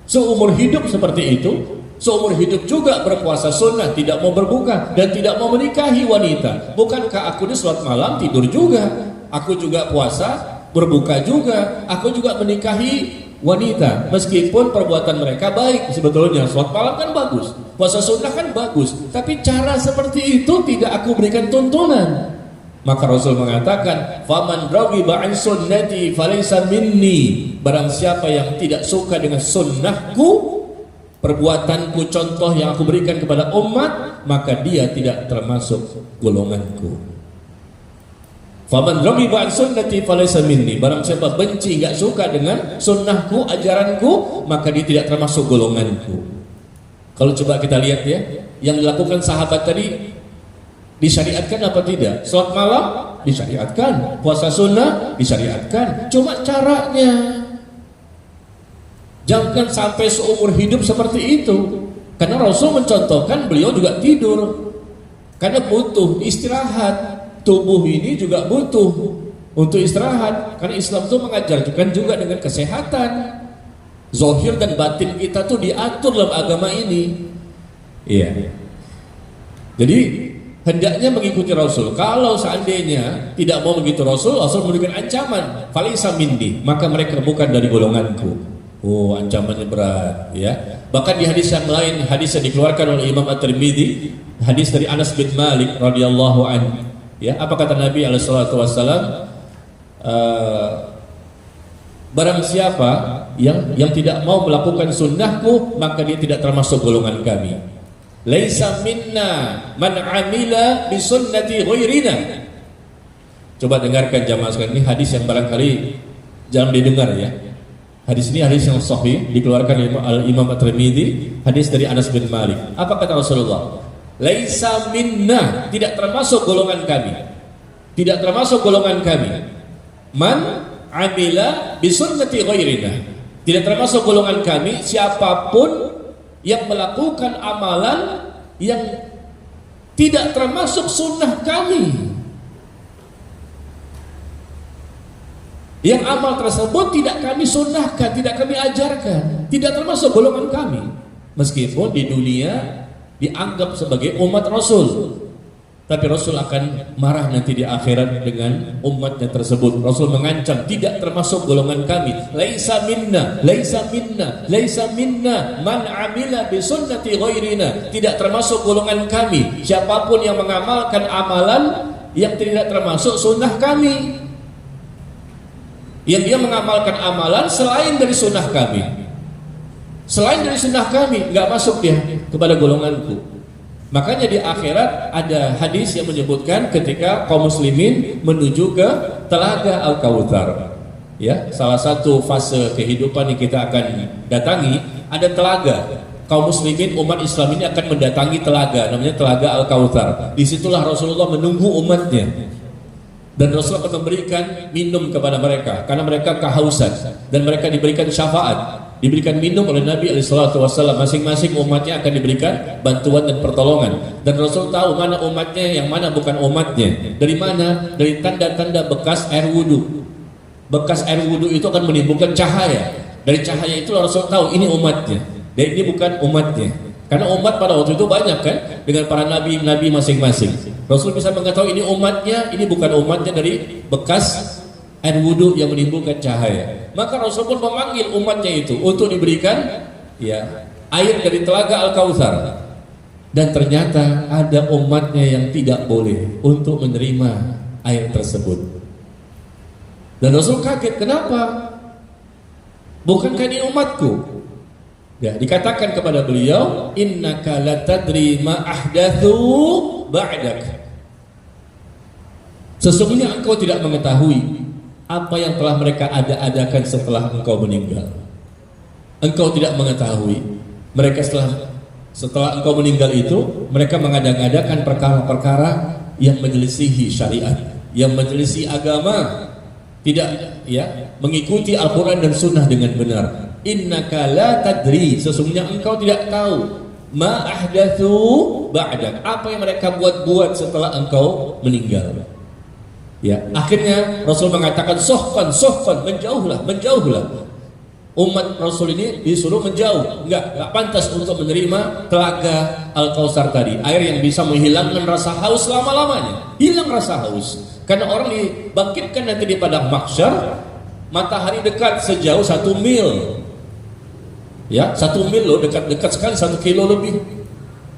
seumur hidup seperti itu? Seumur hidup juga berpuasa sunnah, tidak mau berbuka dan tidak mau menikahi wanita. Bukankah aku di sholat malam tidur juga, aku juga puasa, berbuka juga, aku juga menikahi wanita. Meskipun perbuatan mereka baik sebetulnya, sholat malam kan bagus, puasa sunnah kan bagus, tapi cara seperti itu tidak aku berikan tuntunan. Maka Rasul mengatakan, faman raghiba an sunnati falaysa minni. Barang siapa yang tidak suka dengan sunnahku, perbuatanku, contoh yang aku berikan kepada umat, maka dia tidak termasuk golonganku. Faman raghiba an sunnati falaysa minni. Barang siapa benci, enggak suka dengan sunnahku, ajaranku, maka dia tidak termasuk golonganku. Kalau coba kita lihat ya, yang dilakukan sahabat tadi disyariatkan apa tidak? Salat malam disyariatkan, puasa sunnah disyariatkan, cuma caranya jangan sampai seumur hidup seperti itu. Karena Rasul mencontohkan beliau juga tidur, karena butuh istirahat. Tubuh ini juga butuh untuk istirahat, karena Islam itu mengajarkan juga dengan kesehatan. Zahir dan batin kita tuh diatur dalam agama ini. Iya. Jadi hendaknya mengikuti Rasul. Kalau seandainya tidak mau mengikuti Rasul, Rasul memberikan ancaman, falaysa minni, maka mereka bukan dari golonganku. Oh, ancamannya berat ya. Bahkan di hadis yang lain, hadis yang dikeluarkan oleh Imam At-Tirmidzi, hadis dari Anas bin Malik radhiyallahu anhu. Ya, apa kata Nabi alaihi salatu wasallam? Barang siapa yang tidak mau melakukan sunnahku, maka dia tidak termasuk golongan kami. Laisa minna man amila bi sunnati ghairina. Coba dengarkan jamaah sekalian, ini hadis yang barangkali jangan didengar ya. Hadis ini hadis yang sahih, dikeluarkan oleh Imam At-Tirmidzi, hadis dari Anas bin Malik. Apa kata Rasulullah? Laisa minna, tidak termasuk golongan kami. Tidak termasuk golongan kami. Man amila bi sunnati ghairina. Tidak termasuk golongan kami siapapun yang melakukan amalan yang tidak termasuk sunnah kami. Yang amal tersebut tidak kami sunnahkan, tidak kami ajarkan, tidak termasuk golongan kami. Meskipun di dunia dianggap sebagai umat Rasul, Tapi Rasul akan marah nanti di akhirat dengan umatnya tersebut. Rasul mengancam, tidak termasuk golongan kami. Laisa minna, laisa minna, laisa minna man amila bi sunnati ghairina. Tidak termasuk golongan kami siapapun yang mengamalkan amalan yang tidak termasuk sunnah kami. Yang dia mengamalkan amalan selain dari sunnah kami. Selain dari sunnah kami, nggak masuk dia kepada golonganku. Makanya di akhirat ada hadis yang menyebutkan ketika kaum muslimin menuju ke Telaga Al-Kautsar. Ya, salah satu fase kehidupan yang kita akan datangi ada telaga. Kaum muslimin umat Islam ini akan mendatangi telaga, namanya Telaga Al-Kautsar. Disitulah Rasulullah menunggu umatnya. Dan Rasulullah akan memberikan minum kepada mereka karena mereka kehausan, dan mereka diberikan syafaat. Diberikan minum oleh Nabi SAW. Masing-masing umatnya akan diberikan bantuan dan pertolongan. Dan Rasul tahu mana umatnya, yang mana bukan umatnya. Dari mana? Dari tanda-tanda bekas air wudhu. Bekas air wudhu itu akan menimbulkan cahaya. Dari cahaya itu Rasul tahu ini umatnya, dan ini bukan umatnya. Karena umat pada waktu itu banyak kan, dengan para nabi-nabi masing-masing. Rasul bisa mengetahui ini umatnya, ini bukan umatnya dari bekas air wudhu yang menimbulkan cahaya. Maka Rasul pun memanggil umatnya itu untuk diberikan ya air dari Telaga Al-Kautsar. Dan ternyata ada umatnya yang tidak boleh untuk menerima air tersebut. Dan Rasul kaget, kenapa? Bukankah ini umatku? Ya, dikatakan kepada beliau, innaka latadri ma ahdatsu ba'dak. Sesungguhnya engkau tidak mengetahui apa yang telah mereka ada-adakan setelah engkau meninggal. Engkau tidak mengetahui mereka setelah engkau meninggal itu, mereka mengada-ngadakan perkara-perkara yang menyelisihi syariat, yang menyelisihi agama, tidak ya mengikuti Al-Quran dan Sunnah dengan benar. Innaka la tadri, sesungguhnya engkau tidak tahu ma ahdatsu ba'dak, apa yang mereka buat-buat setelah engkau meninggal. Ya, akhirnya Rasul mengatakan sohkan, menjauhlah. Umat Rasul ini disuruh menjauh, enggak pantas untuk menerima Telaga Al-Kautsar tadi, air yang bisa menghilangkan rasa haus selama-lamanya. Hilang rasa haus, karena orang dibangkitkan nanti di padang mahsyar, matahari dekat sejauh 1 mil. Ya, 1 mil loh, dekat-dekat sekali, 1 kilo lebih.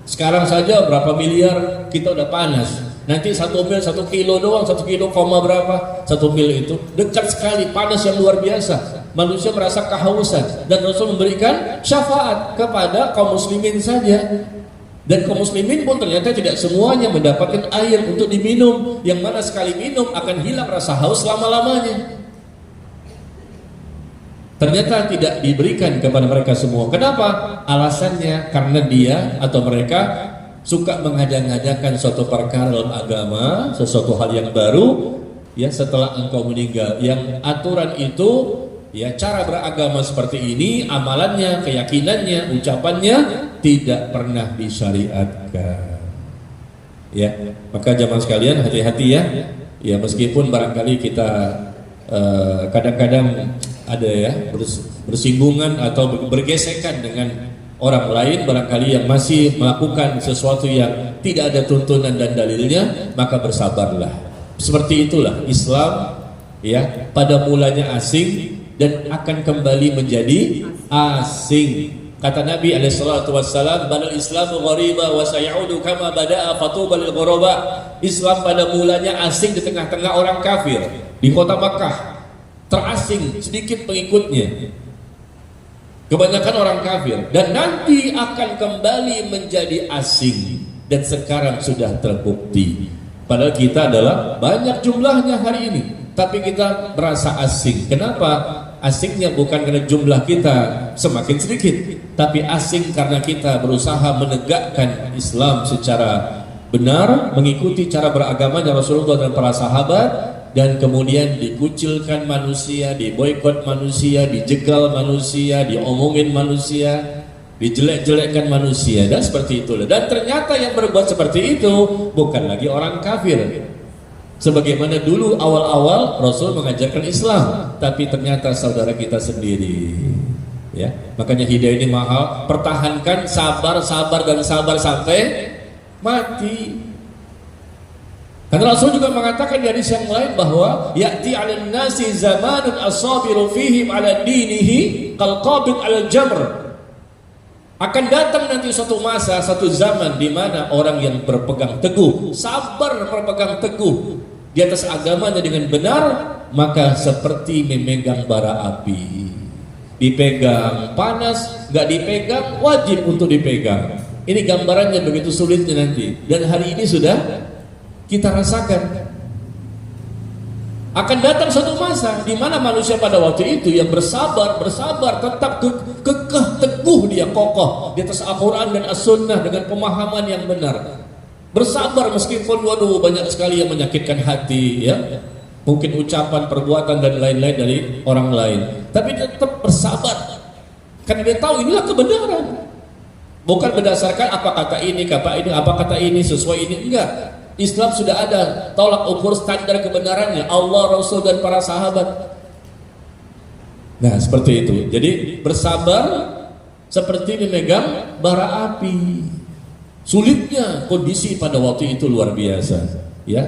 Sekarang saja berapa miliar kita udah panas. Nanti 1 mil 1 kilo doang, 1 kilo koma berapa 1 mil itu dekat sekali, panas yang luar biasa. Manusia merasa kehausan, dan Rasul memberikan syafaat kepada kaum muslimin saja. Dan kaum muslimin pun ternyata tidak semuanya mendapatkan air untuk diminum, yang mana sekali minum akan hilang rasa haus selama-lamanya. Ternyata tidak diberikan kepada mereka semua. Kenapa? Alasannya karena dia atau mereka suka mengada-ngadakan suatu perkara dalam agama, sesuatu hal yang baru ya setelah engkau meninggal, yang aturan itu ya cara beragama seperti ini, amalannya, keyakinannya, ucapannya tidak pernah disyariatkan. Ya, maka jamaah sekalian hati-hati ya. Ya, meskipun barangkali kita kadang-kadang ada ya bersinggungan atau bergesekan dengan orang lain barangkali yang masih melakukan sesuatu yang tidak ada tuntunan dan dalilnya, maka bersabarlah. Seperti itulah Islam ya, pada mulanya asing dan akan kembali menjadi asing. Kata Nabi SAW, "Banal Islamu ghariba wa sayaudu kama bada'a fatuba lil ghuraba." Islam pada mulanya asing di tengah-tengah orang kafir. Di kota Makkah terasing sedikit pengikutnya, kebanyakan orang kafir, dan nanti akan kembali menjadi asing, dan sekarang sudah terbukti. Padahal kita adalah banyak jumlahnya hari ini, tapi kita merasa asing. Kenapa? Asingnya bukan karena jumlah kita semakin sedikit, tapi asing karena kita berusaha menegakkan Islam secara benar, mengikuti cara beragamanya Rasulullah dan para sahabat, dan kemudian dikucilkan manusia, diboikot manusia, dijegal manusia, diomongin manusia, dijelek-jelekkan manusia, dan seperti itu. Dan ternyata yang berbuat seperti itu bukan lagi orang kafir, sebagaimana dulu awal-awal Rasul mengajarkan Islam, tapi ternyata saudara kita sendiri. Ya, makanya hidayah ini mahal. Pertahankan, sabar dan sabar sampai mati. Karena Rasul juga mengatakan di hadis yang lain bahwa ya'ti 'alan nasi zamanun asabiru fihim 'ala dinihi kal qabid 'ala jamr. Akan datang nanti suatu masa, satu zaman di mana orang yang berpegang teguh, sabar berpegang teguh di atas agamanya dengan benar, maka seperti memegang bara api. Dipegang panas, nggak dipegang wajib untuk dipegang. Ini gambarannya begitu sulitnya nanti. Dan hari ini sudah kita rasakan. Akan datang suatu masa di mana manusia pada waktu itu yang bersabar, tetap kekeh, teguh dia, kokoh di atas Al-Quran dan As-Sunnah dengan pemahaman yang benar. Bersabar meskipun waduh banyak sekali yang menyakitkan hati, ya, mungkin ucapan, perbuatan dan lain-lain dari orang lain, tapi dia tetap bersabar karena dia tahu inilah kebenaran. Bukan berdasarkan apa kata ini, apa kata ini sesuai ini, enggak. Islam sudah ada tolak ukur standar kebenarannya, Allah, Rasul dan para sahabat. Nah, seperti itu. Jadi bersabar seperti memegang bara api. Sulitnya kondisi pada waktu itu luar biasa, ya.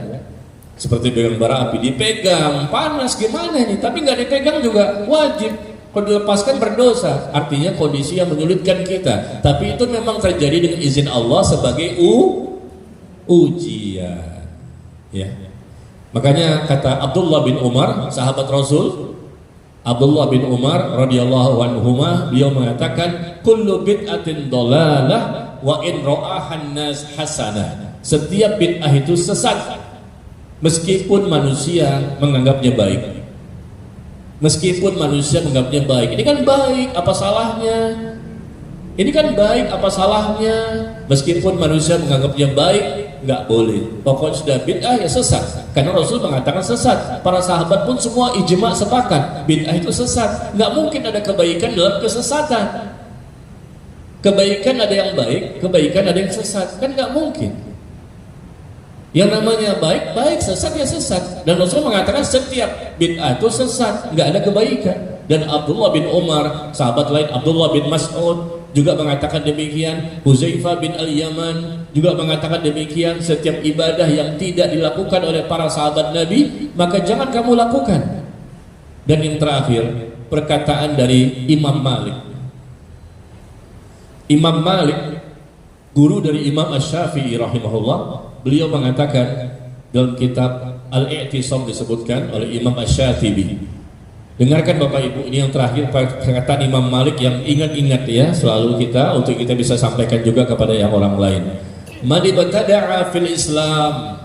Seperti pegang bara api, dipegang panas gimana ini, tapi nggak dipegang juga wajib. Kalau dilepaskan berdosa, artinya kondisi yang menyulitkan kita. Tapi itu memang terjadi dengan izin Allah sebagai ujian, ya. Makanya kata Abdullah bin Umar, sahabat Rasul, Abdullah bin Umar radhiyallahu anhuma, beliau mengatakan kullu bid'atin dhalalah wa in ra'ahan nas hasanah. Setiap bid'ah itu sesat meskipun manusia menganggapnya baik. Meskipun manusia menganggapnya baik. Ini kan baik, apa salahnya? Ini kan baik, apa salahnya? Meskipun manusia menganggapnya baik, nggak boleh. Pokoknya sudah bid'ah ya sesat. Karena Rasul mengatakan sesat. Para sahabat pun semua ijma sepakat bid'ah itu sesat. Nggak mungkin ada kebaikan dalam kesesatan. Kebaikan ada yang baik, kebaikan ada yang sesat. Kan nggak mungkin. Yang namanya baik, baik, sesat ya sesat. Dan Rasul mengatakan setiap bid'ah itu sesat, nggak ada kebaikan. Dan Abdullah bin Umar, sahabat lain Abdullah bin Mas'ud juga mengatakan demikian. Huzaifah bin Al-Yaman juga mengatakan demikian. Setiap ibadah yang tidak dilakukan oleh para sahabat Nabi, maka jangan kamu lakukan. Dan yang terakhir, perkataan dari Imam Malik. Imam Malik, guru dari Imam Asy-Syafi'i rahimahullah, beliau mengatakan dalam kitab Al-I'tisam disebutkan oleh Imam Asy-Syafi'i. Dengarkan Bapak Ibu, ini yang terakhir perkataan Imam Malik yang ingat-ingat ya selalu kita, untuk kita bisa sampaikan juga kepada yang orang lain. Man ibtada'a fil Islam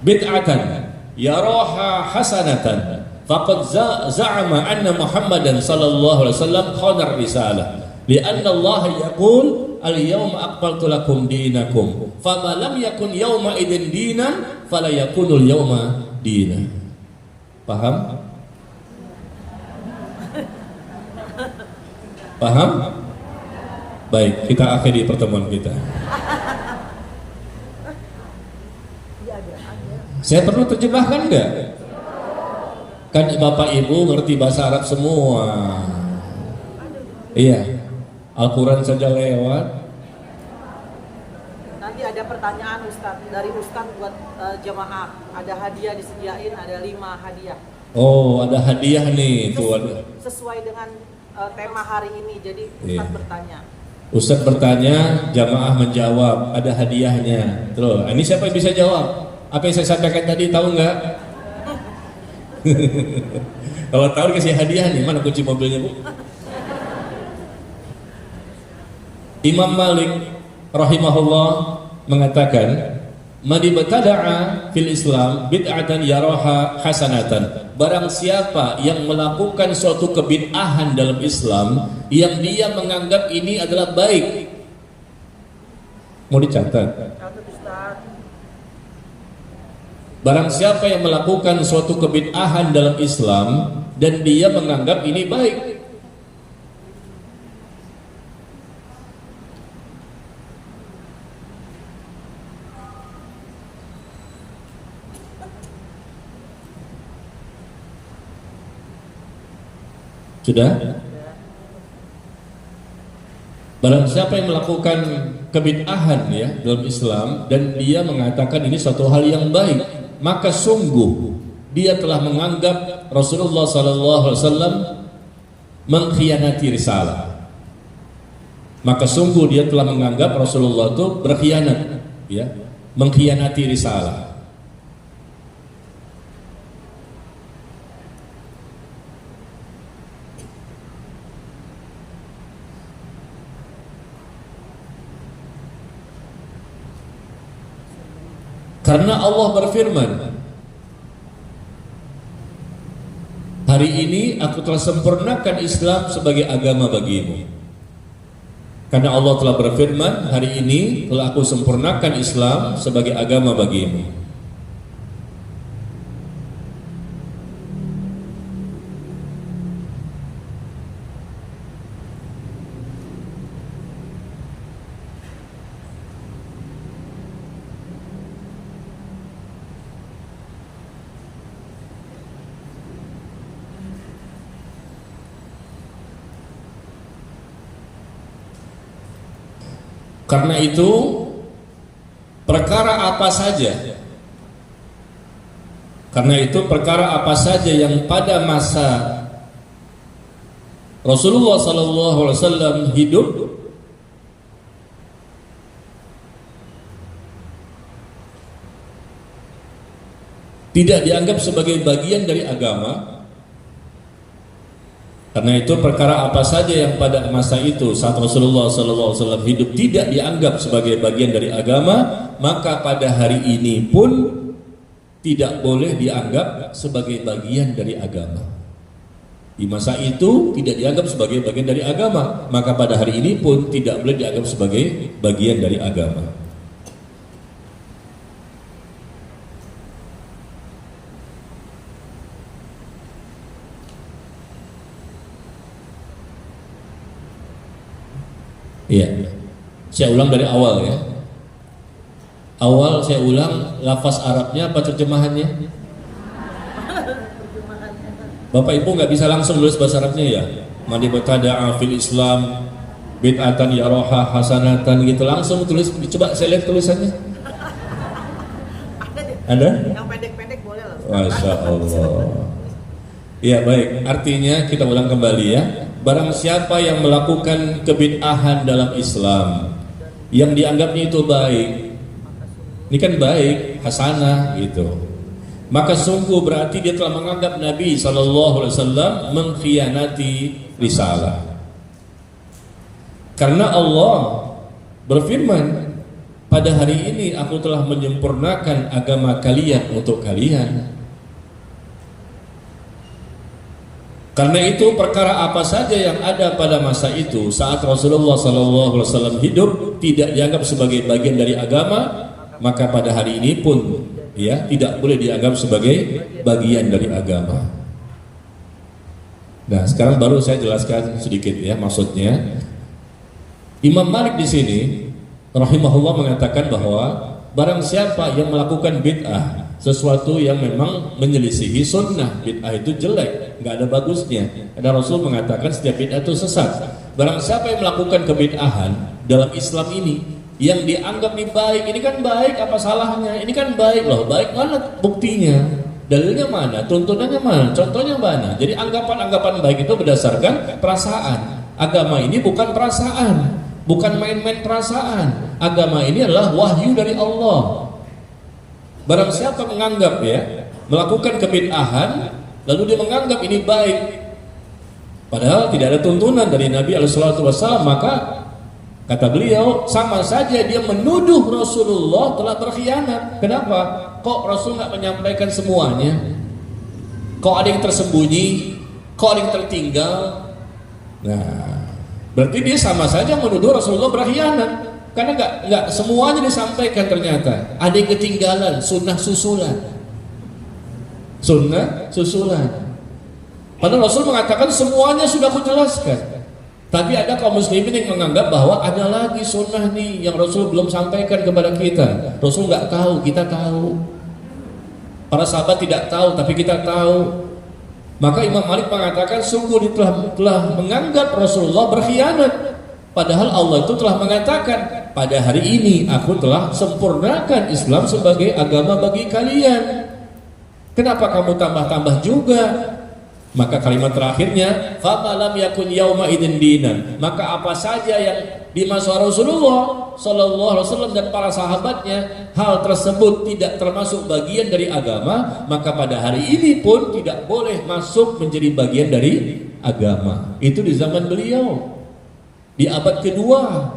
bid'atan yaraha hasanatan faqad za'ama anna Muhammadan sallallahu alaihi wasallam khana risalah li'anna Allah yaqul al-yawma aqbaltu lakum dinakum fama lam yakun yawma idin dinan fala yakunul yawma dinan. Paham? Paham? Baik, kita akhiri pertemuan kita. Saya perlu terjemahkan enggak? Kan Bapak Ibu ngerti bahasa Arab semua. Iya. Al-Quran saja lewat. Nanti ada pertanyaan Ustadz, dari Ustadz buat jemaah. Ada hadiah disediain, ada 5 hadiah. Oh, ada hadiah nih. Sesuai dengan tema hari ini, jadi Ustadz bertanya. Ustadz bertanya, jamaah menjawab, ada hadiahnya. Terus, ini siapa yang bisa jawab? Apa yang saya sampaikan tadi, tahu nggak? Kalau tahu dikasih hadiah nih, mana kunci mobilnya Bu? Imam Malik rahimahullah mengatakan, man ibtada'a fil Islam bid'atan yaraha hasanatan. Barang siapa yang melakukan suatu kebid'ahan dalam Islam yang dia menganggap ini adalah baik. Mau dicatat? Barang siapa yang melakukan suatu kebid'ahan dalam Islam dan dia menganggap ini baik. Sudah? Barang siapa yang melakukan kebid'ahan ya dalam Islam dan dia mengatakan ini suatu hal yang baik, maka sungguh dia telah menganggap Rasulullah SAW mengkhianati risalah. Maka sungguh dia telah menganggap Rasulullah itu berkhianat, ya, mengkhianati risalah. Karena Allah berfirman, hari ini aku telah sempurnakan Islam sebagai agama bagimu. Karena Allah telah berfirman, hari ini telah aku sempurnakan Islam sebagai agama bagimu. Karena itu perkara apa saja yang pada masa Rasulullah SAW hidup tidak dianggap sebagai bagian dari agama. Karena itu perkara apa saja yang pada masa itu saat Rasulullah SAW hidup tidak dianggap sebagai bagian dari agama, maka pada hari ini pun tidak boleh dianggap sebagai bagian dari agama. Di masa itu tidak dianggap sebagai bagian dari agama, maka pada hari ini pun tidak boleh dianggap sebagai bagian dari agama. Iya, saya ulang dari awal ya. Awal saya ulang, lafaz Arabnya apa terjemahannya? Bapak Ibu nggak bisa langsung nulis bahasa Arabnya ya. Man ibtada'a fil Islam bid'atan yaraha hasanatan gitu, langsung tulis. Coba saya lihat tulisannya. Ada? Yang pendek-pendek boleh lah. Masya Allah. Ya baik, artinya kita ulang kembali ya. Barang siapa yang melakukan kebid'ahan dalam Islam yang dianggapnya itu baik, ini kan baik, hasanah gitu, maka sungguh berarti dia telah menganggap Nabi SAW mengkhianati risalah. Karena Allah berfirman, pada hari ini aku telah menyempurnakan agama kalian untuk kalian. Karena itu perkara apa saja yang ada pada masa itu saat Rasulullah SAW hidup tidak dianggap sebagai bagian dari agama, maka pada hari ini pun ya tidak boleh dianggap sebagai bagian dari agama. Nah, sekarang baru saya jelaskan sedikit ya maksudnya. Imam Malik di sini rahimahullah mengatakan bahwa barang siapa yang melakukan bid'ah, sesuatu yang memang menyelisihi sunnah, bid'ah itu jelek, nggak ada bagusnya. Karena Rasul mengatakan setiap bid'ah itu sesat. Barang siapa yang melakukan kebid'ahan dalam Islam ini yang dianggap ini baik, ini kan baik, apa salahnya? Ini kan baik loh, baik mana buktinya? Dalilnya mana? Tuntunannya mana? Contohnya mana? Jadi anggapan-anggapan baik itu berdasarkan perasaan. Agama ini bukan perasaan, bukan main-main perasaan. Agama ini adalah wahyu dari Allah. Barang siapa menganggap ya melakukan kebid'ahan lalu dia menganggap ini baik, padahal tidak ada tuntunan dari Nabi SAW, maka kata beliau sama saja dia menuduh Rasulullah telah berkhianat. Kenapa? Kok Rasul nggak menyampaikan semuanya? Kok ada yang tersembunyi? Kok ada yang tertinggal? Nah, berarti dia sama saja menuduh Rasulullah berkhianat. Karena nggak semuanya disampaikan, ternyata ada yang ketinggalan, sunnah susulan. Padahal Rasul mengatakan semuanya sudah aku jelaskan. Tapi ada kaum muslimin yang menganggap bahwa ada lagi sunnah nih yang Rasul belum sampaikan kepada kita. Rasul nggak tahu, kita tahu. Para sahabat tidak tahu, tapi kita tahu. Maka Imam Malik mengatakan sungguh telah menganggap Rasulullah berkhianat. Padahal Allah itu telah mengatakan pada hari ini aku telah sempurnakan Islam sebagai agama bagi kalian. Kenapa kamu tambah-tambah juga? Maka kalimat terakhirnya, famalam yakun yauma idzin dinan. Maka apa saja yang di masa Rasulullah sallallahu alaihi wasallam dan para sahabatnya hal tersebut tidak termasuk bagian dari agama, maka pada hari ini pun tidak boleh masuk menjadi bagian dari agama. Itu di zaman beliau, di abad kedua.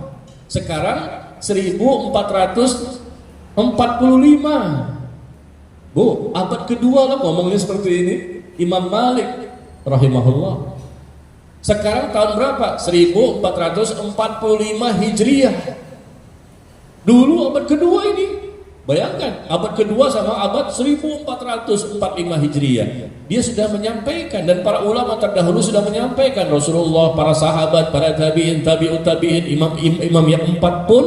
Sekarang 1445. Bu, abad kedua lah ngomongnya seperti ini. Imam Malik rahimahullah. Sekarang tahun berapa? 1445 Hijriah. Dulu abad kedua ini. Bayangkan, abad kedua sama abad 1445 Hijriah. Dia sudah menyampaikan, dan para ulama terdahulu sudah menyampaikan. Rasulullah, para sahabat, para tabi'in, tabi'ut tabi'in, imam yang 4 pun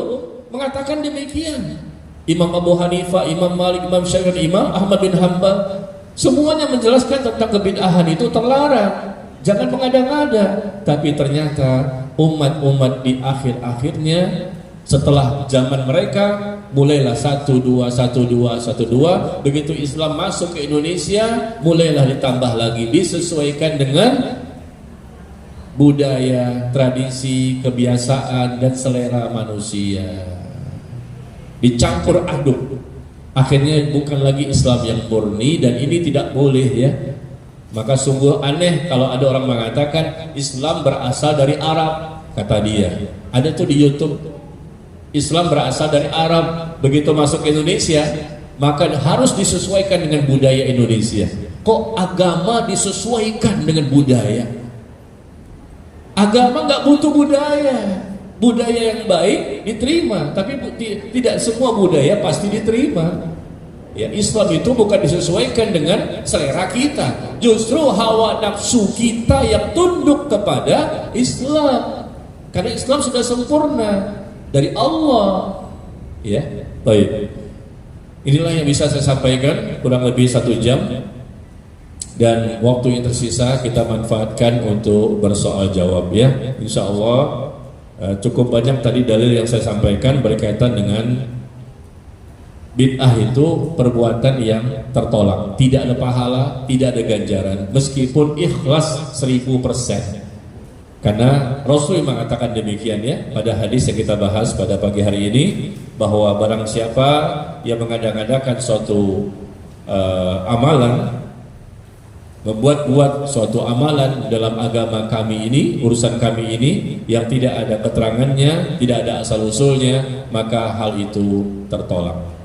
mengatakan demikian. Imam Abu Hanifah, Imam Malik, Imam Syafi'i, Imam Ahmad bin Hanbal, semuanya menjelaskan tentang kebid'ahan itu terlarang. Jangan mengada-ngada. Tapi ternyata umat-umat di akhir-akhirnya, setelah zaman mereka, mulailah 1-2, 1-2, 1-2. Begitu Islam masuk ke Indonesia, mulailah ditambah lagi, disesuaikan dengan budaya, tradisi, kebiasaan, dan selera manusia. Dicampur aduk. Akhirnya bukan lagi Islam yang murni, dan ini tidak boleh ya. Maka sungguh aneh kalau ada orang mengatakan Islam berasal dari Arab, kata dia. Ada tuh di YouTube, Islam berasal dari Arab, begitu masuk ke Indonesia maka harus disesuaikan dengan budaya Indonesia. Kok agama disesuaikan dengan budaya? Agama nggak butuh budaya. Budaya yang baik diterima, tapi tidak semua budaya pasti diterima. Ya, Islam itu bukan disesuaikan dengan selera kita. Justru hawa nafsu kita yang tunduk kepada Islam. Karena Islam sudah sempurna dari Allah. Ya, baik. Inilah yang bisa saya sampaikan, kurang lebih 1 jam. Dan waktu yang tersisa kita manfaatkan untuk bersoal jawab ya. Insya Allah cukup banyak tadi dalil yang saya sampaikan berkaitan dengan bid'ah itu perbuatan yang tertolak, tidak ada pahala, tidak ada ganjaran, meskipun ikhlas 1000%. Karena Rasul mengatakan demikian ya pada hadis yang kita bahas pada pagi hari ini, bahwa barang siapa yang mengada-ngadakan suatu amalan, membuat-buat suatu amalan dalam agama kami ini, urusan kami ini, yang tidak ada keterangannya, tidak ada asal-usulnya, maka hal itu tertolak.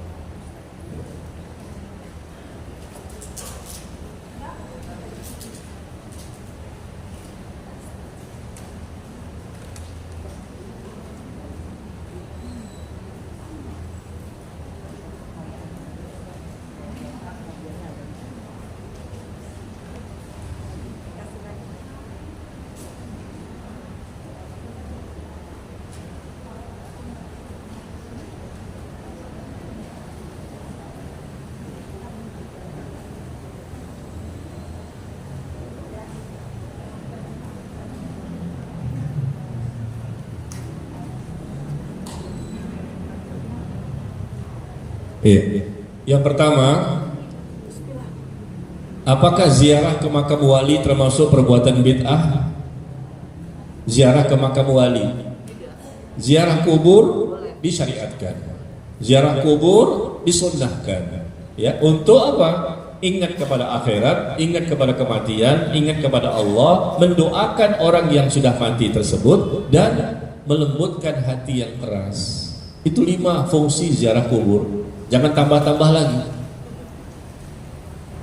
Iya. Yang pertama, apakah ziarah ke makam wali termasuk perbuatan bid'ah? Ziarah ke makam wali, ziarah kubur disyariatkan, ziarah kubur disunnahkan. Ya, untuk apa? Ingat kepada akhirat, ingat kepada kematian, ingat kepada Allah, mendoakan orang yang sudah mati tersebut, dan melembutkan hati yang keras. Itu 5 fungsi ziarah kubur. Jangan tambah-tambah lagi.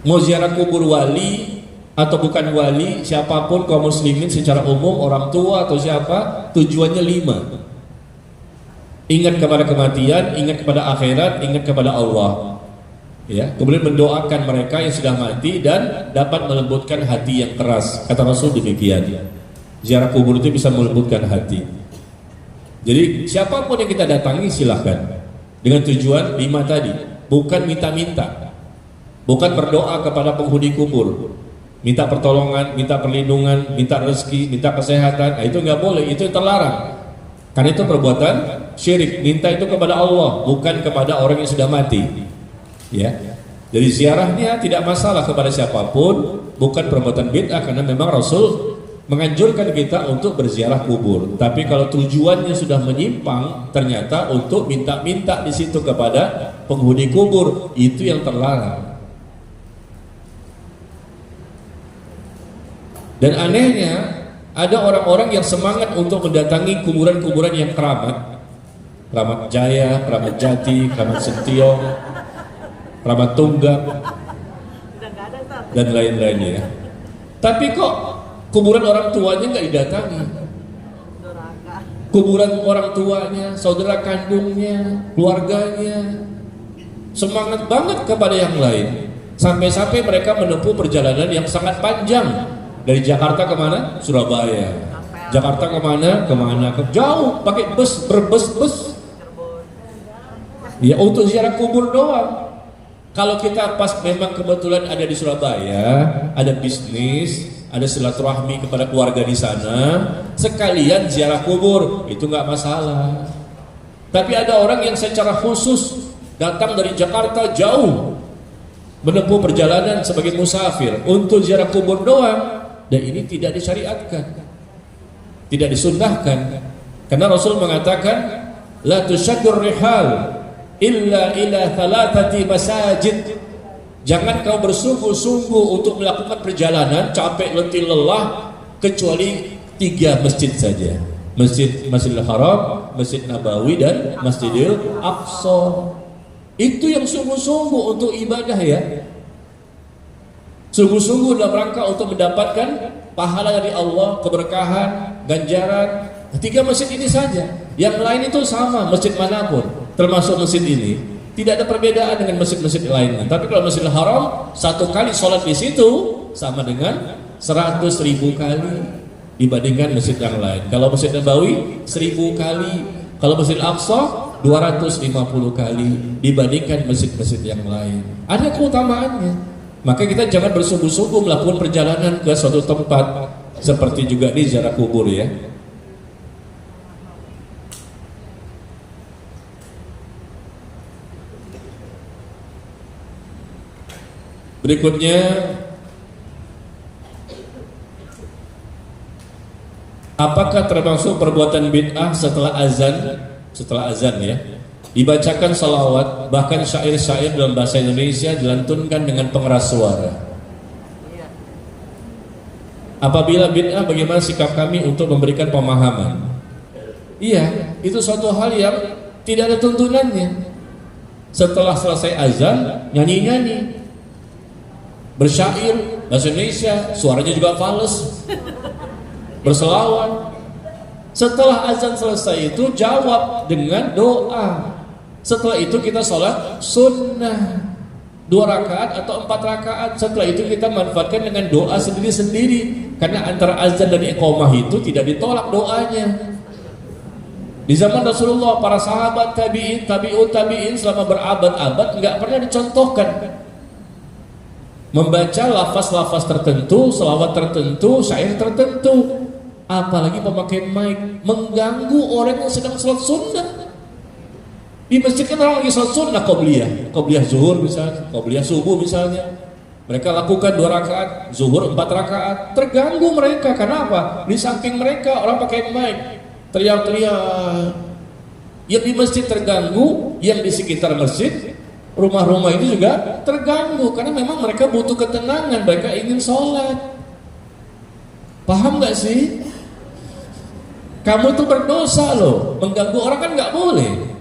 Mau ziarah kubur wali atau bukan wali, siapapun kaum muslimin secara umum, orang tua atau siapa, tujuannya 5. Ingat kepada kematian, ingat kepada akhirat, ingat kepada Allah. Ya, kemudian mendoakan mereka yang sudah mati dan dapat melembutkan hati yang keras. Kata Rasul demikian. Ziarah kubur itu bisa melembutkan hati. Jadi siapapun yang kita datangi silahkan. Dengan tujuan 5 tadi, bukan minta-minta, bukan berdoa kepada penghuni kubur, minta pertolongan, minta perlindungan, minta rezeki, minta kesehatan. Nah, itu nggak boleh, itu terlarang. Karena itu perbuatan syirik. Minta itu kepada Allah, bukan kepada orang yang sudah mati. Ya. Jadi ziarahnya tidak masalah kepada siapapun, bukan perbuatan bid'ah, karena memang Rasul menganjurkan kita untuk berziarah kubur. Tapi kalau tujuannya sudah menyimpang, ternyata untuk minta-minta di situ kepada penghuni kubur, itu yang terlarang. Dan anehnya, ada orang-orang yang semangat untuk mendatangi kuburan-kuburan yang keramat, Keramat Jaya, Keramat Jati, Keramat Sentiong, Keramat Tunggak, dan lain-lainnya. Tapi kok kuburan orang tuanya nggak didatangi? Kuburan orang tuanya, saudara kandungnya, keluarganya, semangat banget kepada yang lain. Sampai-sampai mereka menempuh perjalanan yang sangat panjang. Dari Jakarta kemana? Surabaya. Jakarta kemana? Kemana? Jauh, pakai bus, berbus-bus. Ya untuk ziarah kubur doang. Kalau kita pas memang kebetulan ada di Surabaya, ada bisnis, ada silaturahmi kepada keluarga di sana, sekalian ziarah kubur, itu nggak masalah. Tapi ada orang yang secara khusus datang dari Jakarta jauh, menempuh perjalanan sebagai musafir untuk ziarah kubur doang. Dan ini tidak disyariatkan, tidak disunnahkan, karena Rasul mengatakan la tusyaddur rihal illa ila thalathati masajid. Jangan kau bersungguh-sungguh untuk melakukan perjalanan capek letih lelah kecuali 3 masjid saja. Masjidil Haram, Masjid Nabawi, dan Masjidil Aqsa. Itu yang sungguh-sungguh untuk ibadah ya. Sungguh-sungguh dalam rangka untuk mendapatkan pahala dari Allah, keberkahan, ganjaran. 3 masjid ini saja. Yang lain itu sama, masjid manapun, termasuk masjid ini, tidak ada perbedaan dengan masjid-masjid lainnya. Tapi kalau Masjidil Haram, 1 kali sholat di situ sama dengan 100.000 kali dibandingkan masjid yang lain. Kalau Masjid Nabawi 1000 kali, kalau Masjid Aqsa 250 kali dibandingkan masjid-masjid yang lain. Ada keutamaannya. Maka kita jangan bersungguh-sungguh melakukan perjalanan ke suatu tempat seperti juga di ziarah kubur ya. Berikutnya, apakah termasuk perbuatan bid'ah setelah azan? Setelah azan ya, dibacakan salawat, bahkan syair-syair dalam bahasa Indonesia dilantunkan dengan pengeras suara. Apabila bid'ah, bagaimana sikap kami untuk memberikan pemahaman? Iya, itu suatu hal yang tidak ada tuntunannya. Setelah selesai azan, nyanyi-nyanyi, bersyair bahasa Indonesia, suaranya juga fals, berselawat. Setelah azan selesai itu jawab dengan doa. Setelah itu kita sholat sunnah 2 rakaat atau 4 rakaat. Setelah itu kita manfaatkan dengan doa sendiri-sendiri, karena antara azan dan iqamah itu tidak ditolak doanya. Di zaman Rasulullah, para sahabat, tabi'in, tabi'ut tabi'in selama berabad-abad nggak pernah dicontohkan membaca lafaz-lafaz tertentu, selawat tertentu, syair tertentu. Apalagi pemakai mic mengganggu orang yang sedang sholat sunnah. Di masjid kan orang lagi sholat sunnah, qobliyah zuhur misalnya, qobliyah subuh misalnya. Mereka lakukan 2 rakaat, zuhur 4 rakaat. Terganggu mereka, kenapa? Di samping mereka orang pakai mic, teriak-teriak. Yang di masjid terganggu, yang di sekitar masjid, rumah-rumah itu juga terganggu, karena memang mereka butuh ketenangan, mereka ingin sholat. Paham gak sih? Kamu tuh berdosa loh, mengganggu orang kan gak boleh.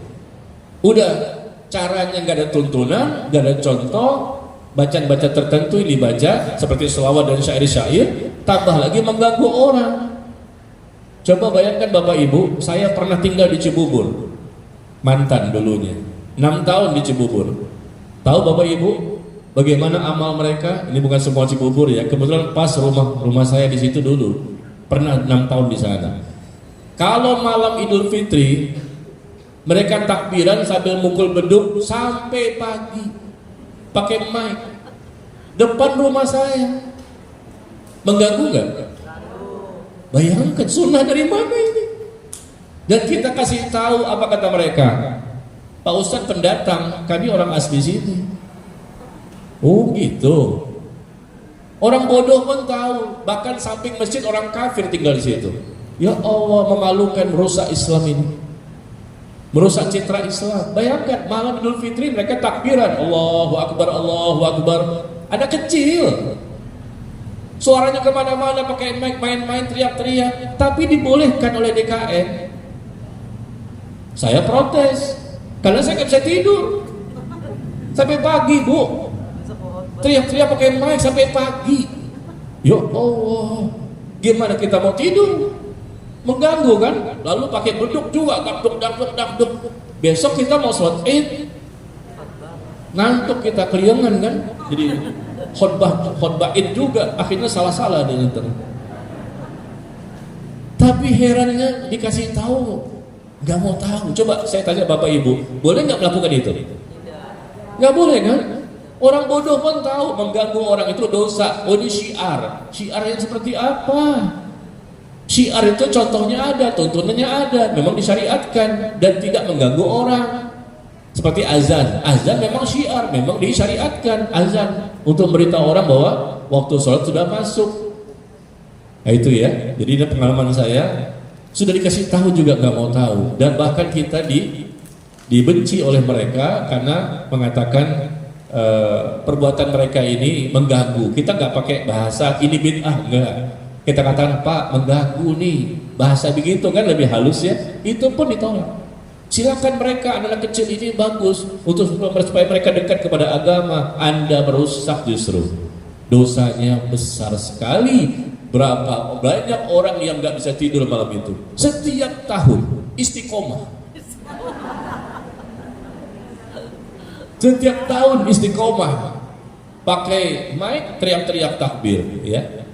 Udah caranya gak ada tuntunan, gak ada contoh, bacaan-bacaan tertentu yang dibaca seperti selawat dan syair-syair, tambah lagi mengganggu orang. Coba bayangkan Bapak Ibu, saya pernah tinggal di Cibubur, mantan dulunya, 6 tahun di Cibubur. Tahu Bapak Ibu bagaimana amal mereka? Ini bukan semua Cibubur ya, kebetulan pas rumah saya di situ dulu, pernah 6 tahun di sana. Kalau malam Idul Fitri, mereka takbiran sambil mukul beduk sampai pagi, pakai mic depan rumah saya. Mengganggu nggak? Bayangkan, sunnah dari mana ini? Dan kita kasih tahu apa kata mereka. Pak Ustadz pendatang, kami orang asli sini. Oh gitu. Orang bodoh pun tahu, bahkan samping masjid orang kafir tinggal di situ. Ya Allah, memalukan, merusak Islam ini, merusak citra Islam. Bayangkan malam Idul Fitri mereka takbiran, Allahu Akbar, Allahu Akbar. Ada kecil, suaranya kemana-mana pakai mic, main-main, teriak-teriak, tapi dibolehkan oleh DKM. Saya protes, karena saya nggak bisa tidur sampai pagi, Bu. Teriak-teriak pakai mic sampai pagi. Ya Allah, gimana kita mau tidur? Mengganggu kan? Lalu pakai beduk juga, dakduk. Besok kita mau sholat Id, ngantuk kita, keliangan kan? Jadi khutbah Id juga, akhirnya salah-salah di internet. Tapi herannya dikasih tahu, nggak mau tahu. Coba saya tanya Bapak Ibu, boleh nggak melakukan itu? Nggak boleh kan? Orang bodoh pun tahu mengganggu orang itu dosa. Oh ini syiar. Syiar yang seperti apa? Syiar itu contohnya ada, tuntunannya ada, memang disyariatkan dan tidak mengganggu orang. Seperti azan. Azan memang syiar, memang disyariatkan azan untuk memberitahu orang bahwa waktu sholat sudah masuk. Nah itu ya. Jadi ini pengalaman saya, sudah dikasih tahu juga nggak mau tahu, dan bahkan kita dibenci oleh mereka karena mengatakan perbuatan mereka ini mengganggu. Kita nggak pakai bahasa ini bid'ah, enggak. Kita katakan Pak mengganggu nih, bahasa begitu kan lebih halus ya. Itu pun ditolak. Silakan mereka, anak-anak kecil ini bagus untuk supaya mereka dekat kepada agama. Anda merusak justru. Dosanya besar sekali. Berapa banyak orang yang nggak bisa tidur malam itu. Setiap tahun istiqomah. Setiap tahun istiqomah pakai mic teriak-teriak takbir ya.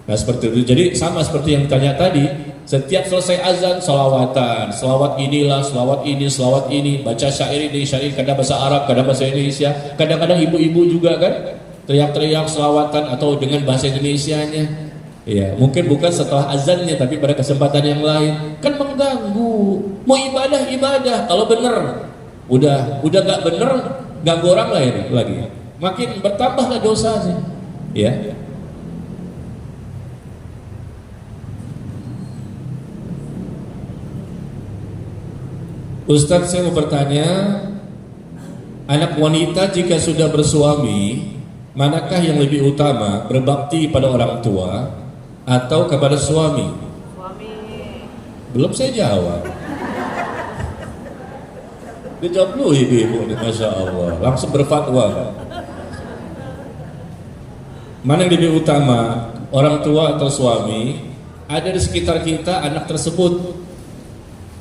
Nah seperti itu. Jadi sama seperti yang ditanya tadi, setiap selesai azan selawatan, selawat inilah, selawat ini, baca syair ini, syair kadang bahasa Arab, kadang bahasa Indonesia, kadang-kadang ibu-ibu juga kan teriak-teriak selawatan atau dengan bahasa Indonesianya. Ya, mungkin bukan setelah azannya tapi pada kesempatan yang lain. Kan mengganggu. Mau ibadah, kalau benar udah nggak bener, ganggu orang lain lagi, makin bertambahlah dosa sih ya. Ustadz, saya mau bertanya, anak wanita jika sudah bersuami, manakah yang lebih utama, berbakti pada orang tua atau kepada suami? Belum saya jawab. Dijawab dulu ibu-ibu nih, Masya Allah, langsung berfatwa. Mana yang lebih utama, orang tua atau suami? Ada di sekitar kita anak tersebut.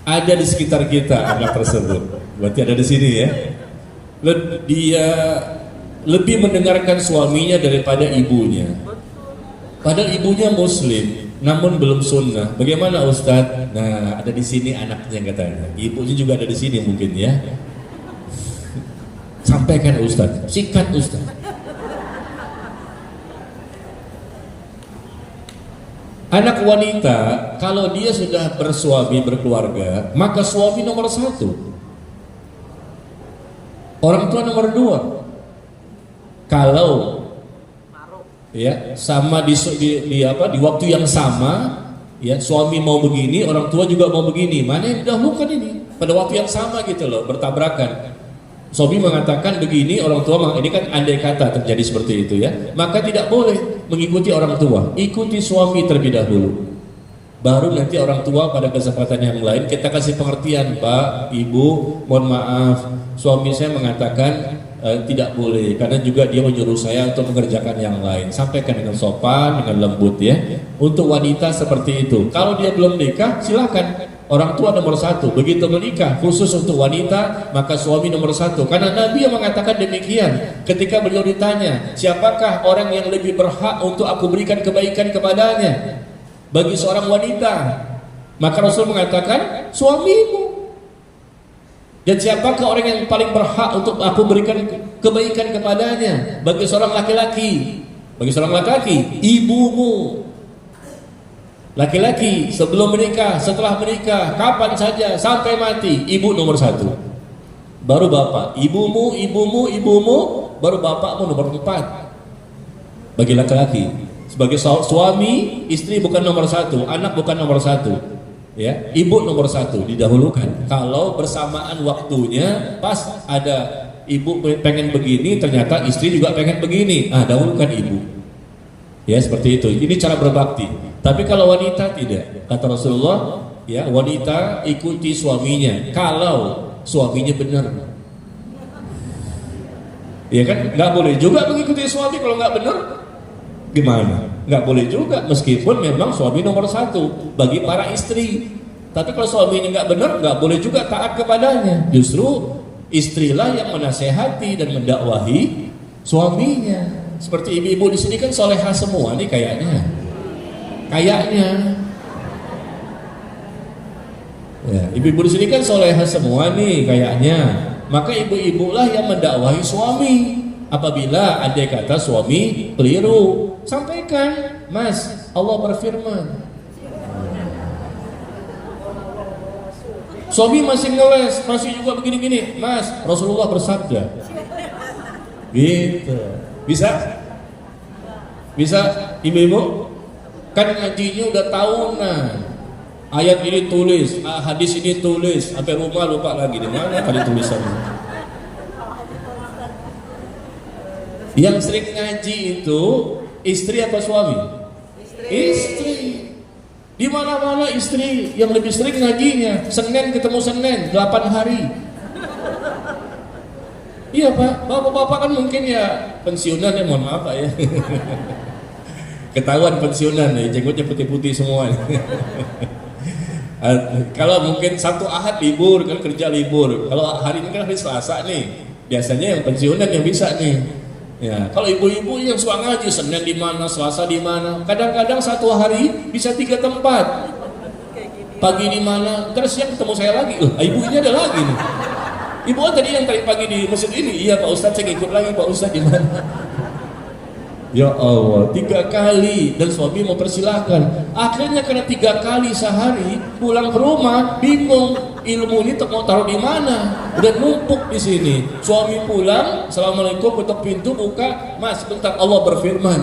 Ada di sekitar kita anak tersebut. Berarti ada di sini ya. Dia lebih mendengarkan suaminya daripada ibunya. Padahal ibunya muslim, namun belum sunnah. Bagaimana Ustadz? Nah, ada di sini anaknya katanya. Ibunya juga ada di sini mungkin ya. Sampaikan Ustadz, sikat Ustadz. Anak wanita kalau dia sudah bersuami, berkeluarga, maka suami nomor 1, orang tua nomor 2. Kalau ya sama di waktu yang sama ya, suami mau begini, orang tua juga mau begini, mana yang didahulukan ini? Pada waktu yang sama gitu loh, bertabrakan. Suami mengatakan begini, orang tua ini kan andai kata terjadi seperti itu ya, maka tidak boleh mengikuti orang tua, ikuti suami terlebih dahulu. Baru nanti orang tua pada kesempatan yang lain kita kasih pengertian, Pak, Ibu, mohon maaf, suami saya mengatakan tidak boleh karena juga dia menyuruh saya untuk mengerjakan yang lain. Sampaikan dengan sopan, dengan lembut ya. Untuk wanita seperti itu. Kalau dia belum nikah, silakan. Orang tua nomor 1. Begitu menikah, khusus untuk wanita, maka suami nomor 1. Karena Nabi yang mengatakan demikian. Ketika beliau ditanya, siapakah orang yang lebih berhak untuk aku berikan kebaikan kepadanya bagi seorang wanita? Maka Rasul mengatakan, suamimu. Dan siapakah orang yang paling berhak untuk aku berikan kebaikan kepadanya bagi seorang laki-laki? Bagi seorang laki-laki, ibumu. Laki-laki sebelum menikah, setelah menikah, kapan saja sampai mati, ibu nomor satu. Baru bapak, ibumu, baru bapakmu nomor 4. Bagi laki-laki, sebagai suami, istri bukan nomor satu, anak bukan nomor satu, ya, ibu nomor satu didahulukan. Kalau bersamaan waktunya, pas ada ibu pengen begini, ternyata istri juga pengen begini, dahulukan ibu. Ya, seperti itu. Ini cara berbakti. Tapi kalau wanita tidak, kata Rasulullah, ya, wanita ikuti suaminya kalau suaminya benar. Ya kan, nggak boleh juga mengikuti suami kalau nggak benar. Gimana? Nggak boleh juga, meskipun memang suami nomor satu bagi para istri. Tapi kalau suaminya nggak benar, nggak boleh juga taat kepadanya. Justru istrilah yang menasehati dan mendakwahi suaminya. Seperti ibu-ibu di sini kan soleha semua nih kayaknya. Ya, ibu-ibu di sini kan soleha semua nih kayaknya. Maka ibu-ibu lah yang mendakwahi suami. Apabila andai kata suami keliru, sampaikan, Mas, Allah berfirman. Suami masih ngeles, masih juga begini-gini, Mas, Rasulullah bersabda. Gitu. Bisa? Bisa, ibu-ibu? Kan ngajinya udah tahunan. Ayat ini tulis, hadis ini tulis, sampai rumah lupa lagi di mana tadi tulisannya. Yang sering ngaji itu istri atau suami? Istri. Di mana-mana istri yang lebih sering ngajinya. Senin ketemu Senin, 8 hari. Iya Pak, bapak-bapak kan mungkin ya pensiunan ya, mohon maaf Pak ya. Ketahuan pensiunan ya, jenggotnya putih-putih semua. Kalau mungkin Sabtu Ahad libur, kan kerja libur. Kalau hari ini kan hari Selasa nih, biasanya yang pensiunan yang bisa nih. Ya, kalau ibu-ibu yang suka ngaji, Senin di mana, Selasa di mana, kadang-kadang satu hari bisa 3 tempat. Pagi di mana, terus siang ketemu saya lagi. Ibu ini ada lagi nih. Ibu tadi yang tadi pagi di masjid ini, iya Pak Ustadz, saya ikut lagi Pak Ustadz di mana? Ya Allah, 3 kali dan suami mau persilahkan. Akhirnya karena 3 kali sehari pulang ke rumah bingung ilmu ini mau taruh di mana, udah numpuk di sini. Suami pulang, assalamualaikum, ketuk pintu, buka, Mas, bentar, Allah berfirman.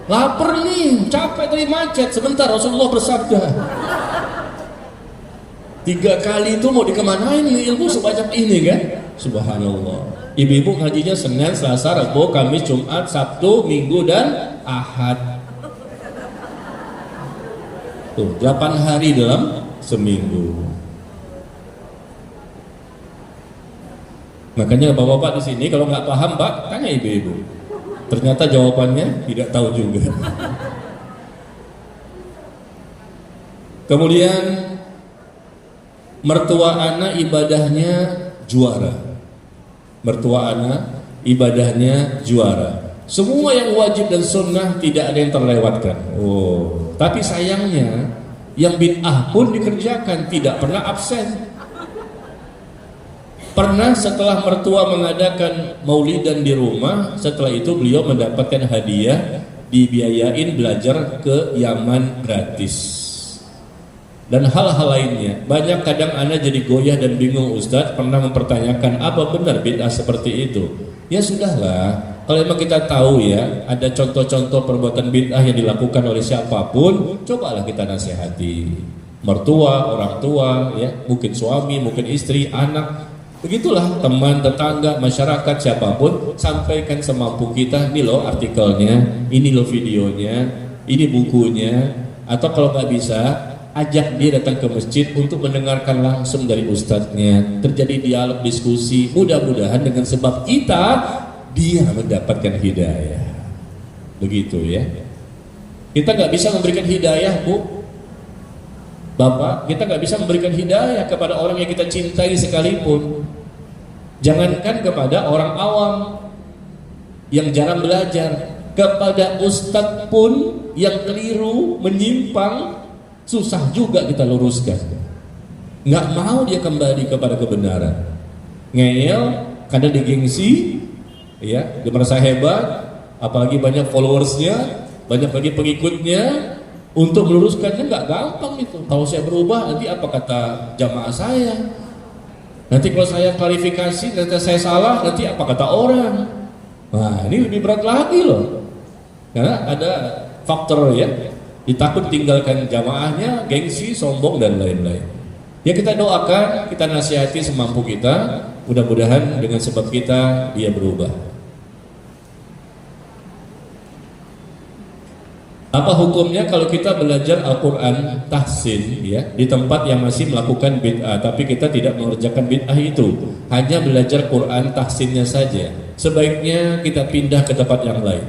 Lapar nih, capek tadi macet, sebentar Rasulullah bersabda. 3 kali itu mau dikemanain ilmu sebanyak ini kan? Subhanallah. Ibu-ibu ngajinya Senin, Selasa, Rabu, Kamis, Jumat, Sabtu, Minggu, dan Ahad. Tuh, 8 hari dalam seminggu. Makanya bapak-bapak di sini kalau nggak paham, Pak, tanya ibu-ibu. Ternyata jawabannya tidak tahu juga. Kemudian mertua anak ibadahnya juara. Mertua anak ibadahnya juara. Semua yang wajib dan sunnah tidak ada yang terlewatkan. Tapi sayangnya yang bid'ah pun dikerjakan, tidak pernah absen. Pernah setelah mertua mengadakan maulidan di rumah, setelah itu beliau mendapatkan hadiah, dibiayain belajar ke Yaman gratis. Dan hal-hal lainnya. Banyak kadang Anda jadi goyah dan bingung, Ustadz, pernah mempertanyakan apa benar bid'ah seperti itu. Ya sudahlah, kalau memang kita tahu ya ada contoh-contoh perbuatan bid'ah yang dilakukan oleh siapapun, cobalah kita nasihati. Mertua, orang tua, ya, mungkin suami, mungkin istri, anak, begitulah, teman, tetangga, masyarakat, siapapun, sampaikan semampu kita. Ini loh artikelnya, ini loh videonya, ini bukunya. Atau kalau nggak bisa, ajak dia datang ke masjid untuk mendengarkan langsung dari ustadznya. Terjadi dialog, diskusi. Mudah-mudahan dengan sebab kita, dia mendapatkan hidayah. Begitu ya. Kita nggak bisa memberikan hidayah, Bu, Bapak, kita nggak bisa memberikan hidayah kepada orang yang kita cintai sekalipun. Jangankan kepada orang awam yang jarang belajar, kepada ustadz pun yang keliru, menyimpang, susah juga kita luruskan. Nggak mau dia kembali kepada kebenaran. Ngeyel, kadang digengsi, ya, dia merasa hebat, apalagi banyak followersnya, banyak lagi pengikutnya. Untuk meluruskannya nggak gampang itu. Kalau saya berubah, nanti apa kata jamaah saya? Nanti kalau saya klarifikasi, nanti saya salah, nanti apa kata orang? Nah, ini lebih berat lagi loh. Karena ada faktor ya, ditakut tinggalkan jamaahnya, gengsi, sombong dan lain-lain. Ya kita doakan, kita nasihati semampu kita, mudah-mudahan dengan sebab kita dia berubah. Apa hukumnya kalau kita belajar Al-Quran tahsin ya di tempat yang masih melakukan bid'ah, tapi kita tidak mengerjakan bid'ah itu, hanya belajar Quran tahsinnya saja? Sebaiknya kita pindah ke tempat yang lain.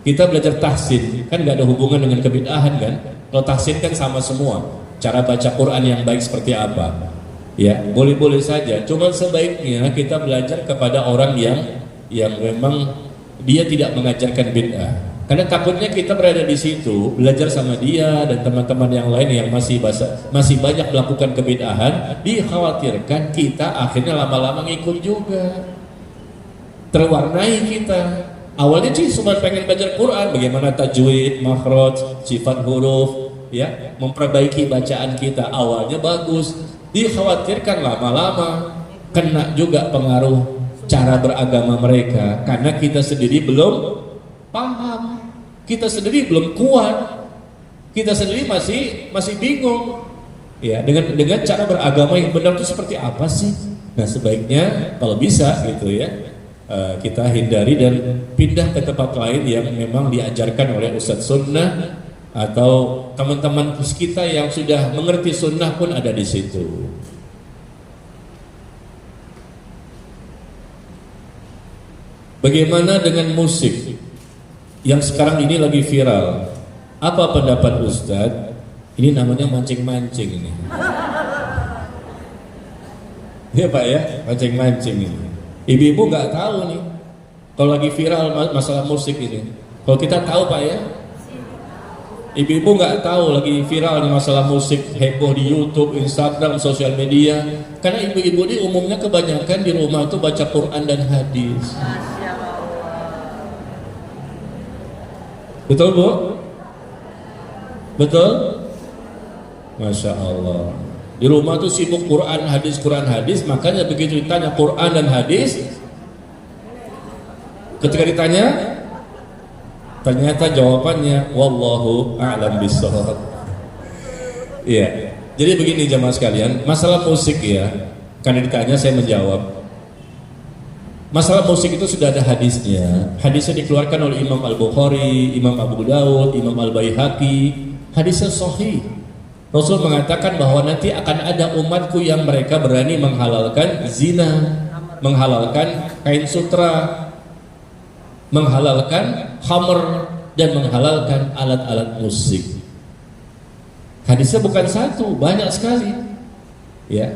Kita belajar tahsin kan nggak ada hubungan dengan kebid'ahan kan? Kalau tahsin kan sama semua. Cara baca Quran yang baik seperti apa? Ya boleh-boleh saja. Cuma sebaiknya kita belajar kepada orang yang memang dia tidak mengajarkan bid'ah. Karena takutnya kita berada di situ, belajar sama dia dan teman-teman yang lain yang masih banyak melakukan kebid'ahan, dikhawatirkan kita akhirnya lama-lama ngikut juga. Terwarnai kita. Awalnya sih cuma pengen belajar Quran, bagaimana tajwid, makhraj, sifat huruf, ya, memperbaiki bacaan kita. Awalnya bagus, dikhawatirkan lama-lama kena juga pengaruh cara beragama mereka karena kita sendiri belum paham, kita sendiri belum kuat, kita sendiri masih bingung ya dengan cara beragama yang benar itu seperti apa sih. Nah sebaiknya kalau bisa gitu ya kita hindari dan pindah ke tempat lain yang memang diajarkan oleh Ustadz Sunnah atau teman-teman kita yang sudah mengerti Sunnah pun ada di situ. Bagaimana dengan musik yang sekarang ini lagi viral? Apa pendapat Ustadz? Ini namanya mancing-mancing ini. Ya Pak ya, mancing-mancing ini. Ibu-ibu nggak tahu nih kalau lagi viral masalah musik ini. Kalau kita tahu Pak ya, ibu-ibu nggak tahu lagi viral nih masalah musik, heboh di YouTube, Instagram, sosial media. Karena ibu-ibu ini umumnya kebanyakan di rumah tuh baca Quran dan hadis. Betul Bu? Betul? Masya Allah. Di rumah tuh sibuk Quran hadis, makanya begitu ditanya Quran dan hadis, ketika ditanya, ternyata jawabannya wallahu a'lam bishawab. Iya. Jadi begini jamaah sekalian, masalah musik ya, karena ditanya saya menjawab. Masalah musik itu sudah ada hadisnya. Hadisnya dikeluarkan oleh Imam Al-Bukhari, Imam Abu Dawud, Imam Al-Baihaqi. Hadisnya sahih. Rasul mengatakan bahwa nanti akan ada umatku yang mereka berani menghalalkan zina, menghalalkan kain sutra, menghalalkan khamr, dan menghalalkan alat-alat musik. Hadisnya bukan satu, banyak sekali. Ya,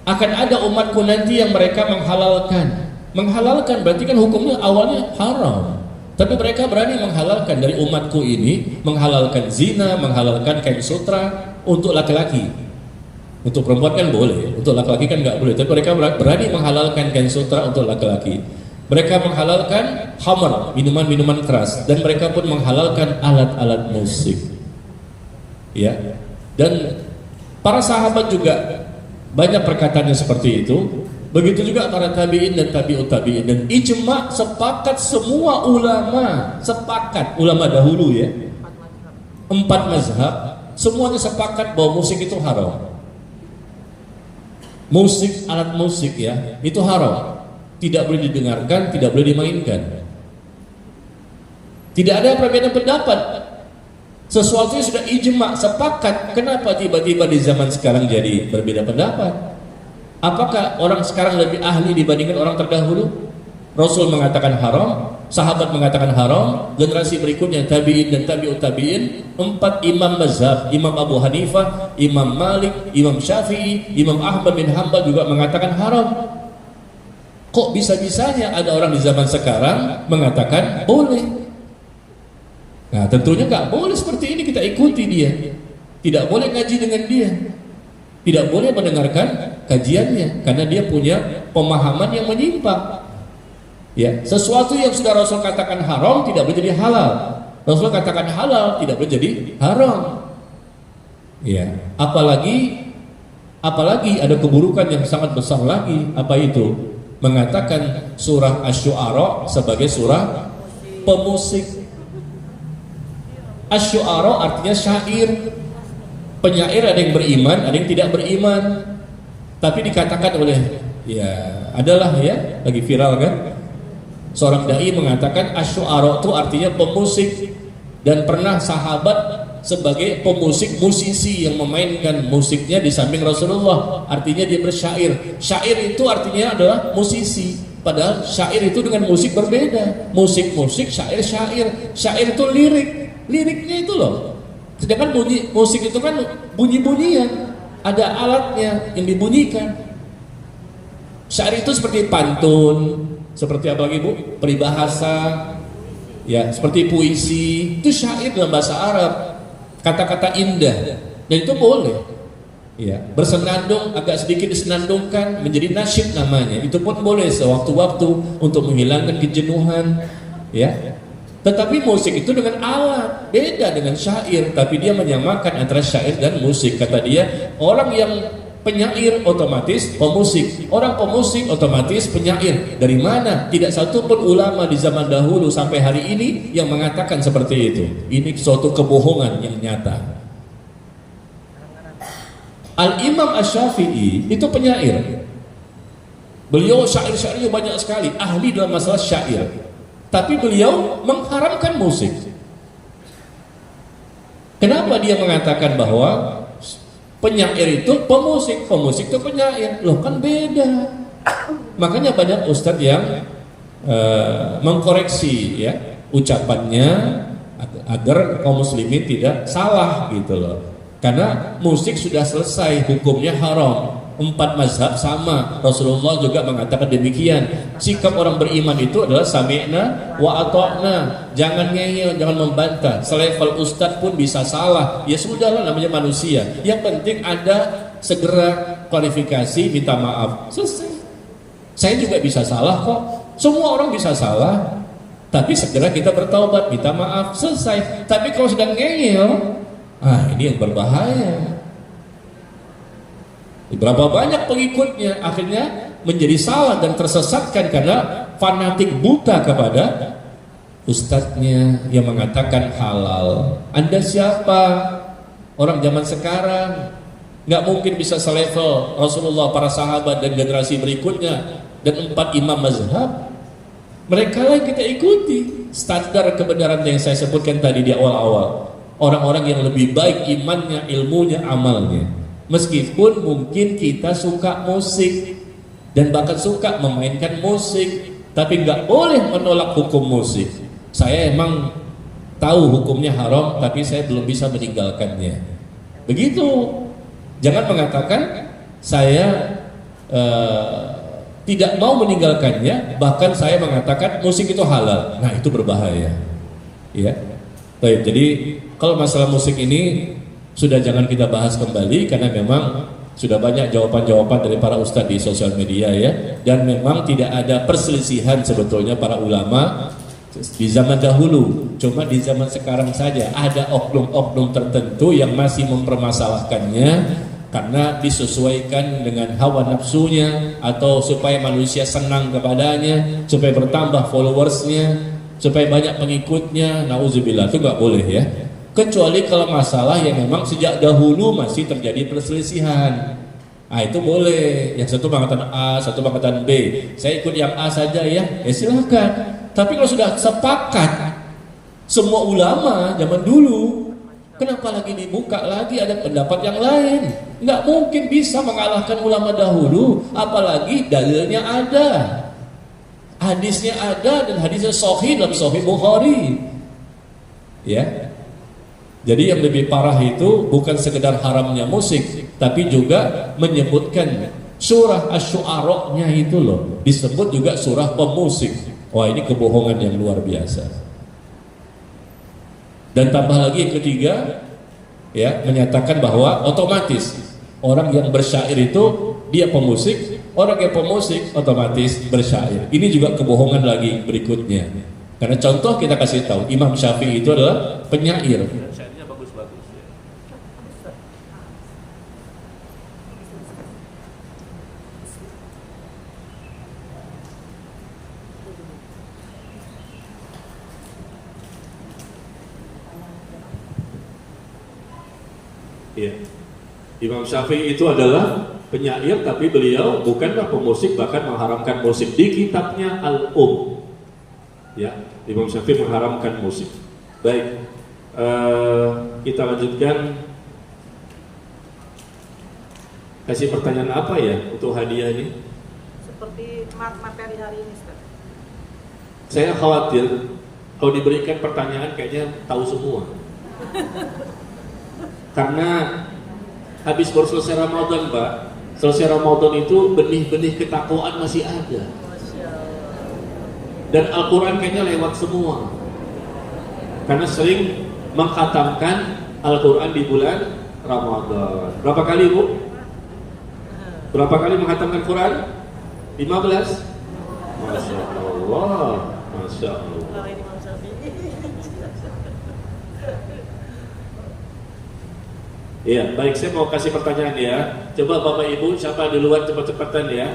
akan ada umatku nanti yang mereka menghalalkan. Menghalalkan berarti kan hukumnya awalnya haram, tapi mereka berani menghalalkan dari umatku ini, menghalalkan zina, menghalalkan kain sutra untuk laki-laki. Untuk perempuan kan boleh, untuk laki-laki kan nggak boleh, tapi mereka berani menghalalkan kain sutra untuk laki-laki. Mereka menghalalkan khamr, minuman-minuman keras, dan mereka pun menghalalkan alat-alat musik. Ya, dan para sahabat juga banyak perkataannya seperti itu. Begitu juga para tabi'in dan tabi'ut tabi'in, dan ijma, sepakat semua ulama, sepakat ulama dahulu ya, 4 mazhab semuanya sepakat bahwa musik itu haram. Musik, alat musik ya, itu haram, tidak boleh didengarkan, tidak boleh dimainkan. Tidak ada perbedaan pendapat. Sesuatu yang sudah ijma, sepakat, kenapa tiba-tiba di zaman sekarang jadi berbeda pendapat? Apakah orang sekarang lebih ahli dibandingkan orang terdahulu? Rasul mengatakan haram, sahabat mengatakan haram, generasi berikutnya tabi'in dan tabi'ut tabi'in, 4 imam mazhab, Imam Abu Hanifah, Imam Malik, Imam Syafi'i, Imam Ahmad bin Hanbal juga mengatakan haram. Kok bisa-bisanya ada orang di zaman sekarang mengatakan boleh? Nah tentunya nggak boleh seperti ini kita ikuti dia. Tidak boleh ngaji dengan dia, tidak boleh mendengarkan kajiannya karena dia punya pemahaman yang menyimpang. Ya, sesuatu yang sudah Rasul katakan haram tidak boleh jadi halal. Rasulullah katakan halal, tidak boleh jadi haram. Ya, apalagi ada keburukan yang sangat besar lagi. Apa itu? Mengatakan surah Asy-Syu'ara sebagai surah pemusik. Asy-Syu'ara artinya syair. Penyair ada yang beriman, ada yang tidak beriman. Tapi dikatakan oleh adalah lagi viral kan? Seorang dai mengatakan Asy-Syu'ara itu artinya pemusik, dan pernah sahabat sebagai pemusik, musisi yang memainkan musiknya di samping Rasulullah, artinya dia bersyair. Syair itu artinya adalah musisi, padahal syair itu dengan musik berbeda. Musik, syair. Syair itu liriknya itu loh. Sedangkan musik itu kan bunyi-bunyian, ada alatnya yang dibunyikan. Syair itu seperti pantun, seperti apa lagi Bu? Peribahasa, seperti puisi. Itu syair dalam bahasa Arab, kata-kata indah, dan itu boleh. Bersenandung, agak sedikit disenandungkan menjadi nasyid namanya. Itu pun boleh sewaktu-waktu untuk menghilangkan kejenuhan. Tetapi musik itu dengan alat, beda dengan syair. Tapi dia menyamakan antara syair dan musik. Kata dia, orang yang penyair otomatis pemusik, orang pemusik otomatis penyair. Dari mana? Tidak satu pun ulama di zaman dahulu sampai hari ini yang mengatakan seperti itu. Ini suatu kebohongan yang nyata. Al-Imam Asy-Syafi'i itu penyair. Beliau syair-syairnya banyak sekali, ahli dalam masalah syair. Tapi beliau mengharamkan musik. Kenapa dia mengatakan bahwa penyair itu pemusik itu penyair? Loh, kan beda. Makanya banyak ustadz yang mengkoreksi ucapannya agar kaum muslimin tidak salah gitu loh. Karena musik sudah selesai, hukumnya haram. 4 mazhab sama. Rasulullah juga mengatakan demikian. Sikap orang beriman itu adalah sami'na wa ata'na. Jangan ngeyel, jangan membantah. Selevel ustadz pun bisa salah. Ya sudahlah, namanya manusia. Yang penting ada segera klarifikasi, minta maaf. Selesai. Saya juga bisa salah kok. Semua orang bisa salah. Tapi segera kita bertaubat, minta maaf, selesai. Tapi kalau sedang ngeyel, ini yang berbahaya. Berapa banyak pengikutnya akhirnya menjadi salah dan tersesatkan karena fanatik buta kepada ustadznya yang mengatakan halal. Anda siapa? Orang zaman sekarang nggak mungkin bisa selevel Rasulullah, para sahabat dan generasi berikutnya dan 4 imam mazhab. Mereka lah yang kita ikuti. Standar kebenaran yang saya sebutkan tadi di awal-awal, orang-orang yang lebih baik imannya, ilmunya, amalnya. Meskipun mungkin kita suka musik dan bahkan suka memainkan musik, tapi nggak boleh menolak hukum musik. Saya emang tahu hukumnya haram, tapi saya belum bisa meninggalkannya. Begitu. Jangan mengatakan saya tidak mau meninggalkannya, bahkan saya mengatakan musik itu halal. Nah, itu berbahaya. Baik, jadi kalau masalah musik ini sudah jangan kita bahas kembali, karena memang sudah banyak jawaban-jawaban dari para ustadz di sosial media dan memang tidak ada perselisihan sebetulnya para ulama di zaman dahulu. Cuma di zaman sekarang saja ada oknum-oknum tertentu yang masih mempermasalahkannya karena disesuaikan dengan hawa nafsunya, atau supaya manusia senang kepadanya, supaya bertambah followersnya, supaya banyak pengikutnya. Nauzubillah, itu nggak boleh kecuali kalau masalah yang memang sejak dahulu masih terjadi perselisihan. Itu boleh. Yang satu mengatakan A, satu mengatakan B. Saya ikut yang A saja silahkan. Tapi kalau sudah sepakat semua ulama zaman dulu, kenapa lagi dibuka lagi ada pendapat yang lain? Nggak mungkin bisa mengalahkan ulama dahulu, apalagi dalilnya ada, hadisnya ada, dan hadisnya sahih dalam Sahih Bukhari. Jadi yang lebih parah itu bukan sekedar haramnya musik, tapi juga menyebutkan surah Asy-Syu'ara-nya itu loh disebut juga surah pemusik. Wah, ini kebohongan yang luar biasa. Dan tambah lagi yang ketiga, menyatakan bahwa otomatis orang yang bersyair itu dia pemusik, orang yang pemusik otomatis bersyair. Ini juga kebohongan lagi berikutnya. Karena contoh kita kasih tahu, Imam Syafi'i itu adalah penyair. Syairnya bagus-bagus. Iya. Imam Syafi'i itu adalah penyair, tapi beliau bukanlah pemusik, bahkan mengharamkan musik di kitabnya Al-Um. Ya, Imam Syafi'i mengharamkan musik. Baik, kita lanjutkan. Kasih pertanyaan apa ya untuk hadiah ini? Seperti materi hari ini, Ustaz. Saya khawatir kalau diberikan pertanyaan kayaknya tahu semua. Karena habis baru selesai Ramadan, Pak. Selesai Ramadan itu benih-benih ketakwaan masih ada. Dan Al-Quran kayaknya lewat semua. Karena sering mengkhatamkan Al-Quran di bulan Ramadan. Berapa kali, Bu? Berapa kali mengkhatamkan Quran? 15? Masya Allah. Masya Allah. Iya, baik, saya mau kasih pertanyaan ya. Coba Bapak Ibu, siapa duluan cepat-cepatan ya.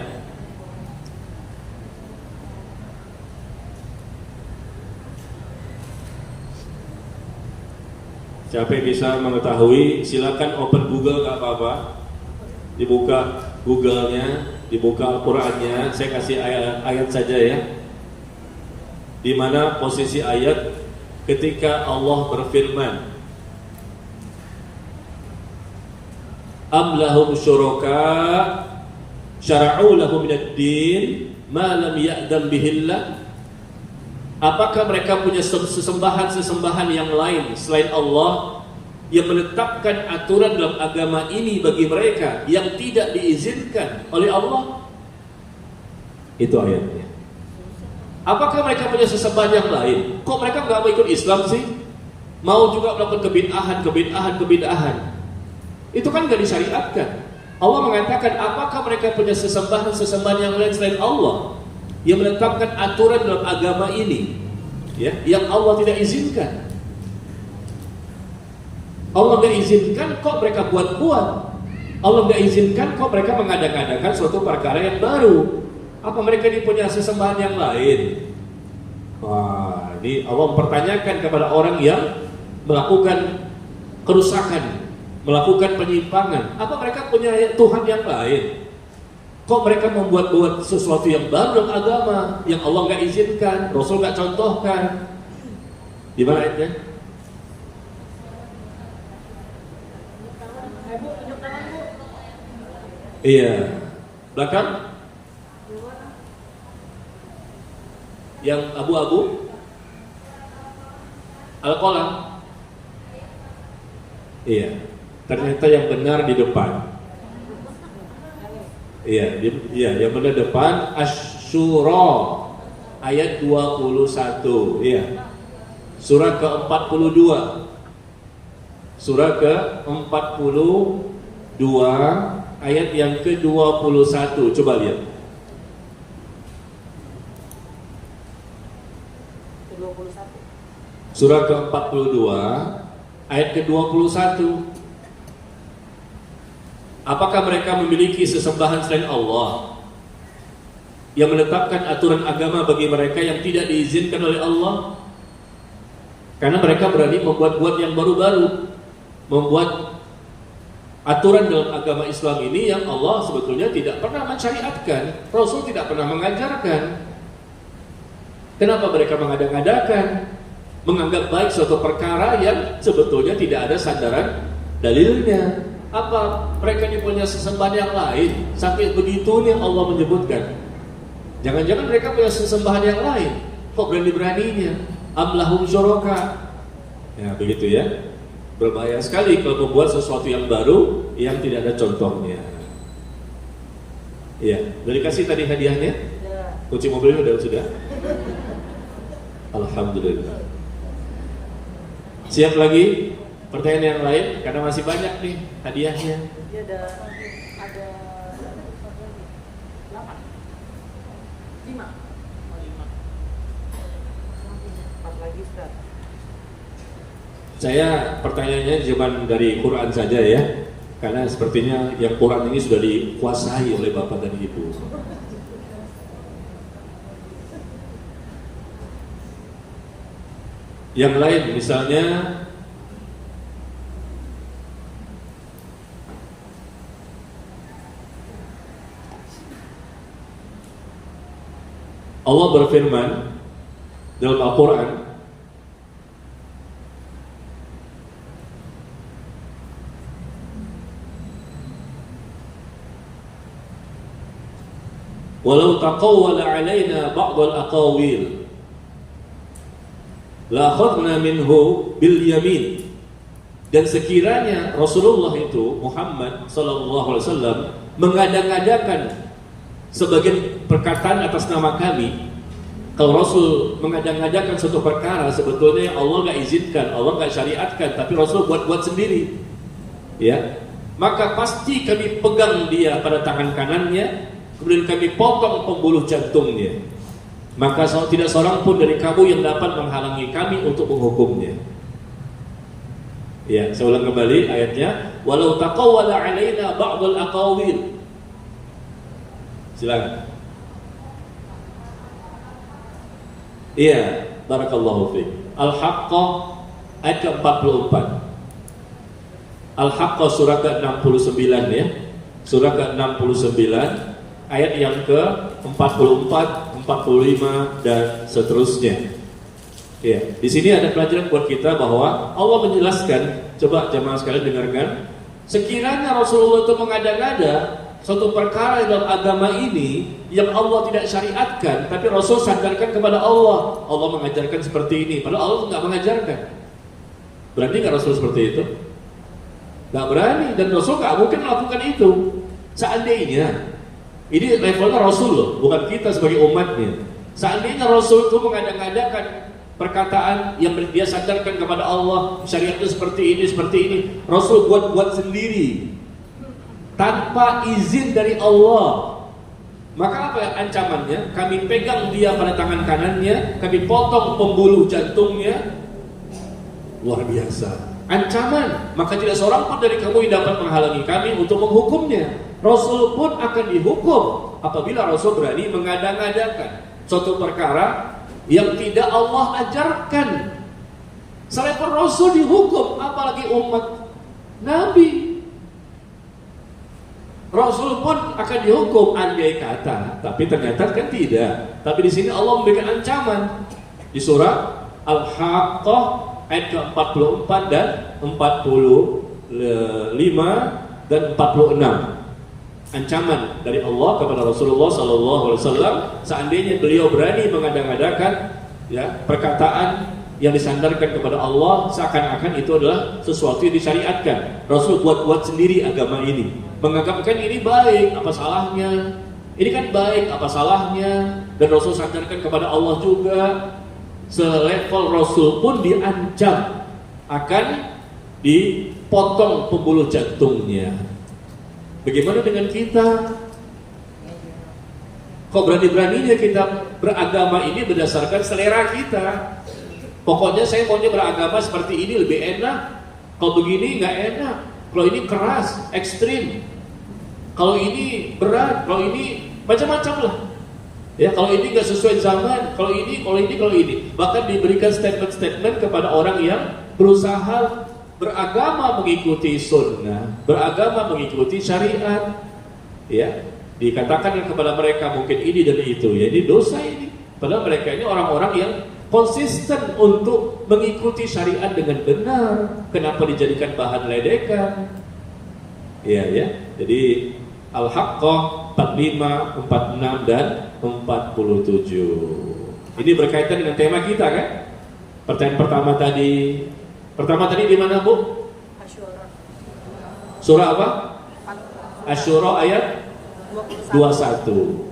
Siapa yang bisa mengetahui, silakan open Google, gak apa-apa. Dibuka Google-nya, dibuka Al-Qurannya. Saya kasih ayat saja ya. Di mana posisi ayat ketika Allah berfirman, am lahum syuraka syara'u lahum minad din ma lam ya'dam bihillah. Apakah mereka punya sesembahan-sesembahan yang lain selain Allah yang menetapkan aturan dalam agama ini bagi mereka yang tidak diizinkan oleh Allah? Itu ayatnya. Apakah mereka punya sesembahan yang lain? Kok mereka nggak mau ikut Islam sih? Mau juga melakukan kebid'ahan. Itu kan nggak disyariatkan. Allah mengatakan, apakah mereka punya sesembahan yang lain selain Allah yang menetapkan aturan dalam agama ini, ya, yang Allah tidak izinkan. Allah nggak izinkan, kok mereka buat-buat. Allah nggak izinkan, kok mereka mengadakan suatu perkara yang baru. Apa mereka ini punya sesembahan yang lain? Wah, ini Allah mempertanyakan kepada orang yang melakukan kerusakan, melakukan penyimpangan. Apa mereka punya Tuhan yang lain? Kok mereka membuat sesuatu yang baru dalam agama yang Allah nggak izinkan, Rasul nggak contohkan? Di mana ayatnya? Iya, belakang. Yang abu-abu, Al-Qalam. Iya. Ternyata yang benar di depan. Iya, yang benar depan. Asy-Syura ayat 21. Iya. Surah ke-42. Surah ke-42 ayat yang ke-21. Coba lihat. Surah ke-42 ayat ke-21. Apakah mereka memiliki sesembahan selain Allah yang menetapkan aturan agama bagi mereka yang tidak diizinkan oleh Allah? Karena mereka berani membuat yang baru-baru, membuat aturan dalam agama Islam ini yang Allah sebetulnya tidak pernah mensyariatkan, Rasul tidak pernah mengajarkan. Kenapa mereka mengada-ngadakan, menganggap baik suatu perkara yang sebetulnya tidak ada sandaran dalilnya? Apa mereka ini punya sesembahan yang lain sampai begitu nih Allah menyebutkan? Jangan-jangan mereka punya sesembahan yang lain? Kok berani-beraninya? Am lahum syuraka? Ya begitu ya. Berbahaya sekali kalau membuat sesuatu yang baru yang tidak ada contohnya. Iya, udah dikasih tadi hadiahnya? Kunci mobilnya sudah? Alhamdulillah. Siap lagi? Pertanyaan yang lain? Karena masih banyak nih hadiahnya. Dia ada 8, 5. Lagi Ustaz. Saya pertanyaannya cuma dari Quran saja ya, karena sepertinya yang Quran ini sudah dikuasai oleh Bapak dan Ibu. Yang lain misalnya Allah berfirman dalam Al-Quran, walau taqawwala alaina ba'dal aqawil la akhadna minhu bil yamin. Dan sekiranya Rasulullah itu Muhammad sallallahu alaihi wasallam mengadang-adakan sebagian perkataan atas nama kami, kalau Rasul mengadang-adakan suatu perkara sebetulnya Allah nggak izinkan, Allah nggak syariatkan, tapi Rasul buat sendiri, ya, maka pasti kami pegang dia pada tangan kanannya, kemudian kami potong pembuluh jantungnya, maka tidak seorang pun dari kamu yang dapat menghalangi kami untuk menghukumnya. Ya, saya ulang kembali ayatnya, walau taqawwala alaina ba'dal aqawil. Silakan. Iya, barakallahu fiik. Al-Haqqah ayat ke-44. Al-Haqqah surah ke-69 ya. Surah ke-69 ayat yang ke-44, 45 dan seterusnya. Ya, di sini ada pelajaran buat kita bahwa Allah menjelaskan, coba jemaah sekalian dengarkan, sekiranya Rasulullah itu mengada-ngada suatu perkara dalam agama ini yang Allah tidak syariatkan, tapi Rasul sandarkan kepada Allah. Allah mengajarkan seperti ini, padahal Allah nggak mengajarkan. Berani nggak Rasul seperti itu? Nggak berani, dan Rasul nggak mungkin melakukan itu. Seandainya, ini levelnya Rasul loh, bukan kita sebagai umatnya. Seandainya Rasul itu mengadang-adakan perkataan yang dia sandarkan kepada Allah, syariatnya seperti ini, Rasul buat sendiri tanpa izin dari Allah, maka apa yang ancamannya? Kami pegang dia pada tangan kanannya, kami potong pembuluh jantungnya. Luar biasa ancaman, maka tidak seorang pun dari kamu yang dapat menghalangi kami untuk menghukumnya. Rasul pun akan dihukum apabila Rasul berani mengadang-adakan suatu perkara yang tidak Allah ajarkan. Selevel Rasul dihukum, apalagi umat Nabi. Rasul pun akan dihukum andai kata, tapi ternyata kan tidak. Tapi di sini Allah memberikan ancaman di surah Al-Haqqah ayat ke-44 dan 45 dan 46. Ancaman dari Allah kepada Rasulullah SAW seandainya beliau berani mengadang-adakan ya perkataan yang disandarkan kepada Allah seakan-akan itu adalah sesuatu yang disyariatkan. Rasul buat sendiri agama ini, menganggapkan ini baik, apa salahnya? Ini kan baik, apa salahnya? Dan Rasul sandarkan kepada Allah juga. Selevel Rasul pun diancam akan dipotong pembuluh jantungnya. Bagaimana dengan kita? Kok berani-beraninya kita beragama ini berdasarkan selera kita? Pokoknya saya maunya beragama seperti ini lebih enak. Kalau begini nggak enak. Kalau ini keras, ekstrim. Kalau ini berat, kalau ini macam-macam lah. Ya, kalau ini nggak sesuai zaman, kalau ini. Bahkan diberikan statement-statement kepada orang yang berusaha beragama mengikuti sunnah, beragama mengikuti syariat, ya, dikatakan kepada mereka mungkin ini dan itu, ya ini dosa ini. Padahal mereka ini orang-orang yang konsisten untuk mengikuti syariat dengan benar. Kenapa dijadikan bahan ledekan? Ya, Jadi Al-Haqqah 45, 46 dan 47. Ini berkaitan dengan tema kita kan? Pertanyaan pertama tadi di mana, Bu? Asyura. Surah apa? Asyura ayat 21.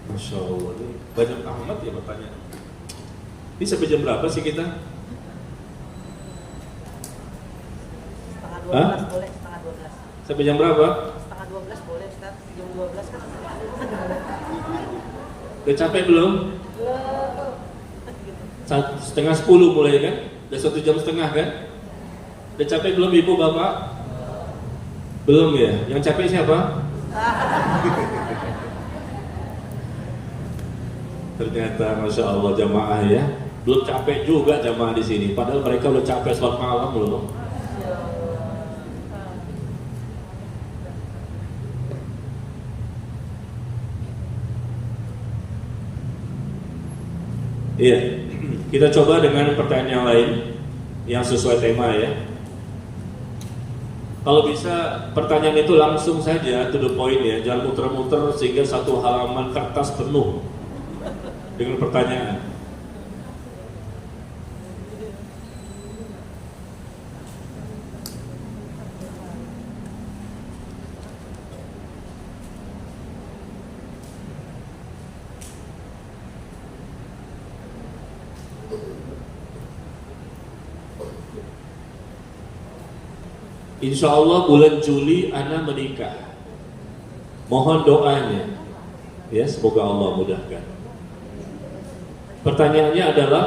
Masya Allah. Banyak amat ya bertanya. Ini sampai jam berapa sih kita? Setengah 12 boleh, setengah 12. Sampai jam berapa? Setengah 12 boleh, Ustaz. Jam 12 kan. Udah capek belum? Setengah 10 mulai kan? Udah 1 jam setengah kan? Udah capek belum ibu bapak? Belum ya? Yang capek siapa? Ternyata Masya Allah jamaah ya, belum capek juga jamaah di sini. Padahal mereka udah capek sholat malam loh. Iya, kita coba dengan pertanyaan yang lain yang sesuai tema ya. Kalau bisa pertanyaan itu langsung saja to the point ya, jangan muter-muter sehingga satu halaman kertas penuh dengan pertanyaan. Insya Allah bulan Juli Ana menikah. Mohon doanya, ya semoga Allah mudahkan. Pertanyaannya adalah,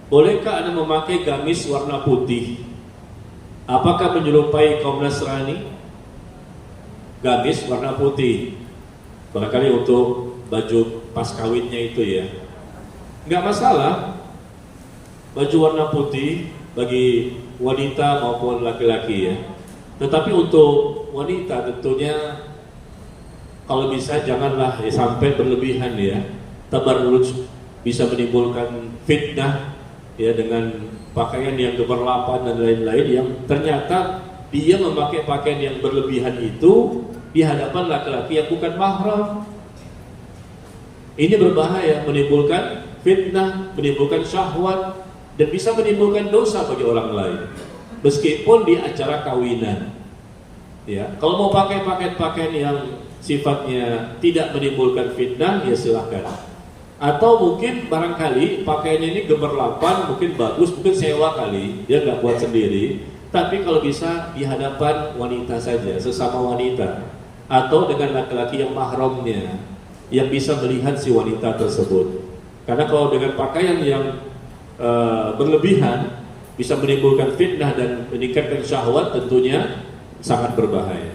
bolehkah Ana memakai gamis warna putih? Apakah menyerupai kaum Nasrani? Gamis warna putih, barangkali untuk baju pas kawinnya itu ya. Nggak masalah, baju warna putih bagi wanita maupun laki-laki ya. Tetapi untuk wanita tentunya kalau bisa janganlah ya, sampai berlebihan ya. Tabarruj bisa menimbulkan fitnah ya dengan pakaian yang gemerlapan dan lain-lain yang ternyata dia memakai pakaian yang berlebihan itu di hadapan laki-laki yang bukan mahram. Ini berbahaya, menimbulkan fitnah, menimbulkan syahwat dan bisa menimbulkan dosa bagi orang lain. Meskipun di acara kawinan, ya, kalau mau pakai pakaian yang sifatnya tidak menimbulkan fitnah, ya silahkan. Atau mungkin barangkali pakaiannya ini gemerlapan, mungkin bagus, mungkin sewa kali, dia nggak buat sendiri. Tapi kalau bisa di hadapan wanita saja, sesama wanita, atau dengan laki-laki yang mahramnya, yang bisa melihat si wanita tersebut. Karena kalau dengan pakaian yang berlebihan bisa menimbulkan fitnah dan meningkatkan syahwat, tentunya sangat berbahaya.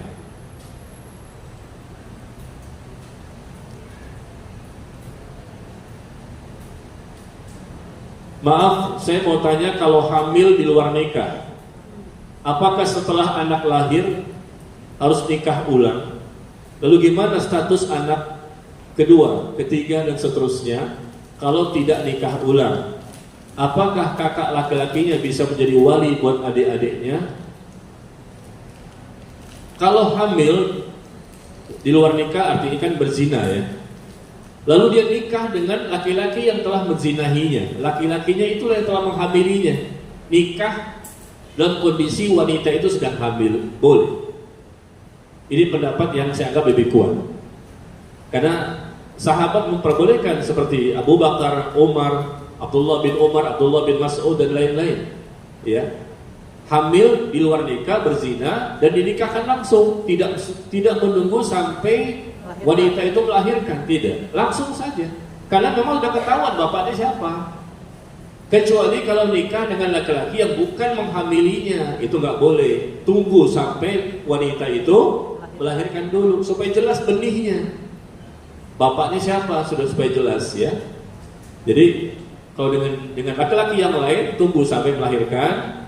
Maaf, saya mau tanya, kalau hamil di luar nikah, apakah setelah anak lahir harus nikah ulang? Lalu gimana status anak kedua, ketiga dan seterusnya kalau tidak nikah ulang? Apakah kakak laki-lakinya bisa menjadi wali buat adik-adiknya? Kalau hamil di luar nikah artinya kan berzina ya. Lalu dia nikah dengan laki-laki yang telah menzinahinya. Laki-lakinya itulah yang telah menghamilinya. Nikah dalam kondisi wanita itu sedang hamil, boleh. Ini pendapat yang saya anggap lebih kuat. Karena sahabat memperbolehkan seperti Abu Bakar, Umar, Abdullah bin Umar, Abdullah bin Mas'ud dan lain-lain, ya, hamil di luar nikah, berzina dan dinikahkan langsung, tidak menunggu sampai wanita itu melahirkan, tidak, langsung saja, karena memang sudah ketahuan bapaknya siapa. Kecuali kalau nikah dengan laki-laki yang bukan menghamilinya, itu nggak boleh, tunggu sampai wanita itu melahirkan dulu supaya jelas benihnya, bapaknya siapa sudah supaya jelas ya. Jadi kalau dengan laki-laki yang lain tunggu sampai melahirkan.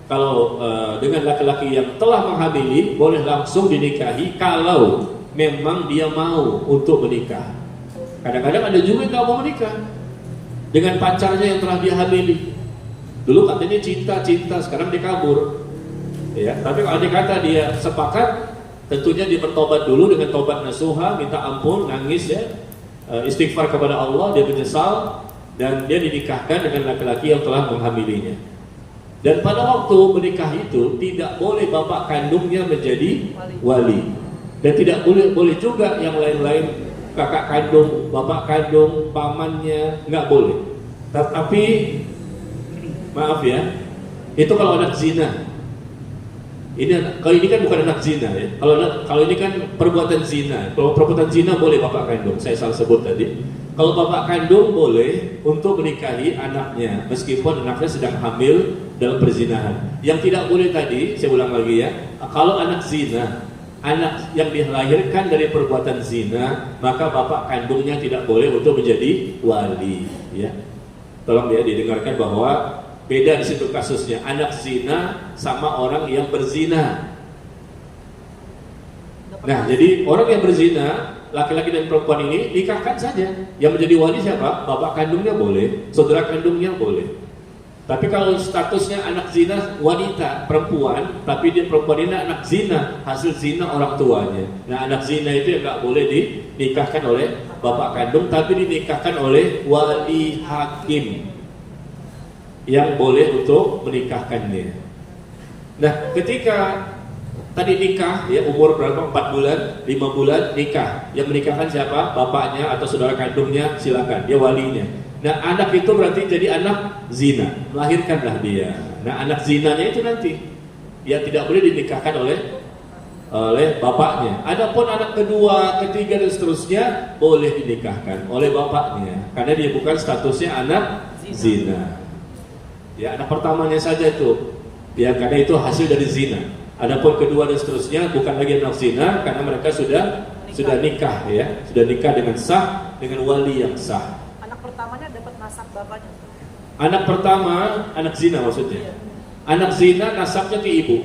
Kalau dengan laki-laki yang telah menghamili boleh langsung dinikahi kalau memang dia mau untuk menikah. Kadang-kadang ada juga yang nggak mau menikah dengan pacarnya yang telah dia hamili. Dulu katanya cinta, sekarang dia kabur. Ya, tapi kalau dia kata dia sepakat, tentunya dia bertobat dulu dengan tobat nasuha, minta ampun, nangis ya, istighfar kepada Allah, dia menyesal. Dan dia dinikahkan dengan laki-laki yang telah menghamilinya. Dan pada waktu menikah itu tidak boleh bapak kandungnya menjadi wali. Dan tidak boleh juga yang lain-lain kakak kandung, bapak kandung, pamannya, nggak boleh. Tapi maaf ya, itu kalau anak zina. Kalau ini kan bukan anak zina ya. Kalau ini kan perbuatan zina. Kalau perbuatan zina boleh bapak kandung. Saya salah sebut tadi. Kalau bapak kandung boleh untuk menikahi anaknya meskipun anaknya sedang hamil dalam perzinahan. Yang tidak boleh tadi, saya ulang lagi ya. Kalau anak zina, anak yang dilahirkan dari perbuatan zina, maka bapak kandungnya tidak boleh untuk menjadi wali. Ya, tolong ya didengarkan bahwa beda di situ kasusnya. Anak zina sama orang yang berzina. Nah, jadi orang yang berzina, laki-laki dan perempuan ini nikahkan saja. Yang menjadi wali siapa? Bapak kandungnya boleh, saudara kandungnya boleh. Tapi kalau statusnya anak zina wanita, perempuan, tapi dia perempuan ini anak zina, hasil zina orang tuanya. Nah, anak zina itu yang nggak boleh dinikahkan oleh bapak kandung, tapi dinikahkan oleh wali hakim yang boleh untuk menikahkannya. Nah, ketika tadi nikah ya, umur berapa? 4 bulan, 5 bulan nikah. Yang menikahkan siapa? Bapaknya atau saudara kandungnya, silakan, dia walinya. Nah, anak itu berarti jadi anak zina, melahirkanlah dia. Nah, anak zinanya itu nanti dia tidak boleh dinikahkan oleh bapaknya. Adapun anak kedua, ketiga dan seterusnya boleh dinikahkan oleh bapaknya karena dia bukan statusnya anak zina. Ya, anak pertamanya saja itu, ya karena itu hasil dari zina. Adapun kedua dan seterusnya bukan lagi anak zina karena mereka sudah nikah ya, sudah nikah dengan sah, dengan wali yang sah. Anak pertamanya dapat nasab bapaknya. Anak pertama, anak zina maksudnya. Anak zina nasabnya ke ibu.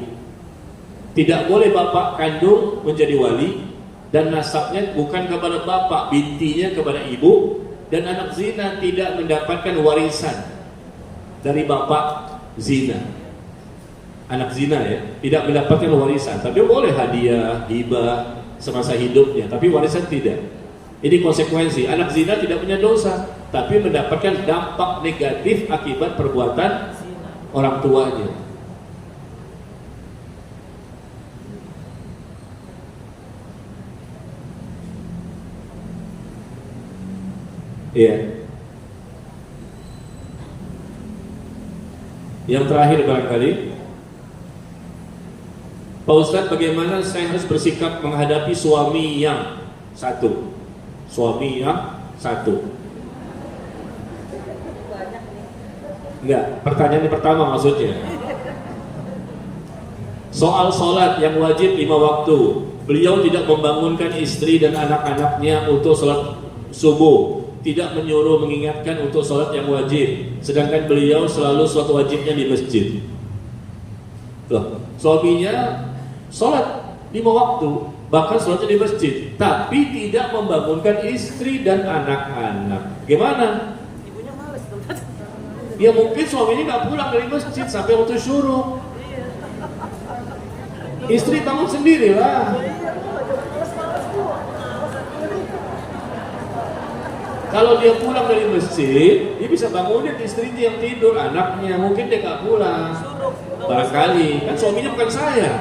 Tidak boleh bapak kandung menjadi wali dan nasabnya bukan kepada bapak, bintinya kepada ibu, dan anak zina tidak mendapatkan warisan dari bapak zina. Anak zina ya, tidak mendapatkan warisan, tapi boleh hadiah, hibah semasa hidupnya, tapi warisan tidak. Ini konsekuensi. Anak zina tidak punya dosa, tapi mendapatkan dampak negatif akibat perbuatan orang tuanya. Iya. Yang terakhir barangkali, Pak Ustadz, bagaimana saya harus bersikap menghadapi suami yang satu? Suami yang satu. Enggak, pertanyaan yang pertama maksudnya. Soal sholat yang wajib 5 waktu. Beliau tidak membangunkan istri dan anak-anaknya untuk sholat subuh. Tidak menyuruh mengingatkan untuk sholat yang wajib. Sedangkan beliau selalu sholat wajibnya di masjid. Loh, suaminya sholat 5 waktu, bahkan sholatnya di masjid, tapi tidak membangunkan istri dan anak-anak. Gimana? Ibunya males tuh. Ya mungkin suaminya nggak pulang dari masjid sampai waktu syuruk. Istri bangun sendiri lah. Kalau dia pulang dari masjid, dia bisa bangunin istrinya yang tidur, anaknya. Mungkin dia nggak pulang. Barangkali, kan suaminya bukan saya.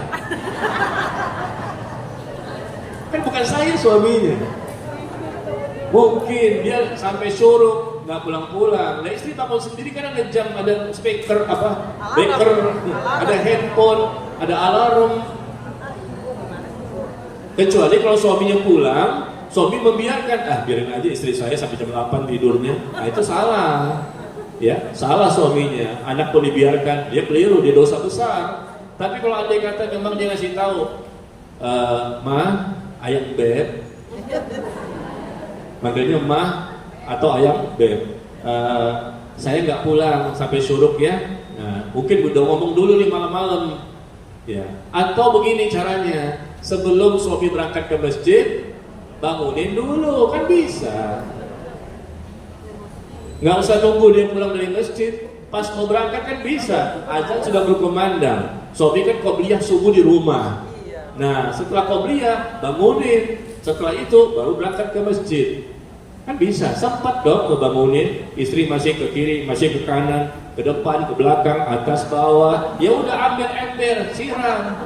Kan bukan saya suaminya. Mungkin dia sampai syuruk nggak pulang-pulang. Nah, istri bangun sendiri kan ada jam, ada speaker apa, beker, ada handphone, ada alarm. Kecuali kalau suaminya pulang, suami membiarkan, biarin aja istri saya sampai jam 8 tidurnya. Nah, itu salah. Ya, salah suaminya. Anak pun dibiarkan, dia keliru, dia dosa besar. Tapi kalau andai kata memang dia ngasih tahu, Ma, ayam beb, manggilnya Ma atau ayam beb, saya nggak pulang sampai syuruk ya. Nah, mungkin udah ngomong dulu nih malam-malam, ya. Atau begini caranya, sebelum suami berangkat ke masjid, bangunin dulu, kan bisa. Nggak usah tunggu dia pulang dari masjid, pas mau berangkat kan bisa. Azan sudah berkumandang, suami kan qobliyah subuh di rumah. Nah, setelah qobliyah bangunin, setelah itu baru berangkat ke masjid. Kan bisa, sempat dong ngebangunin, istri masih ke kiri, masih ke kanan, ke depan, ke belakang, atas, bawah. Ya udah ambil ember, siram.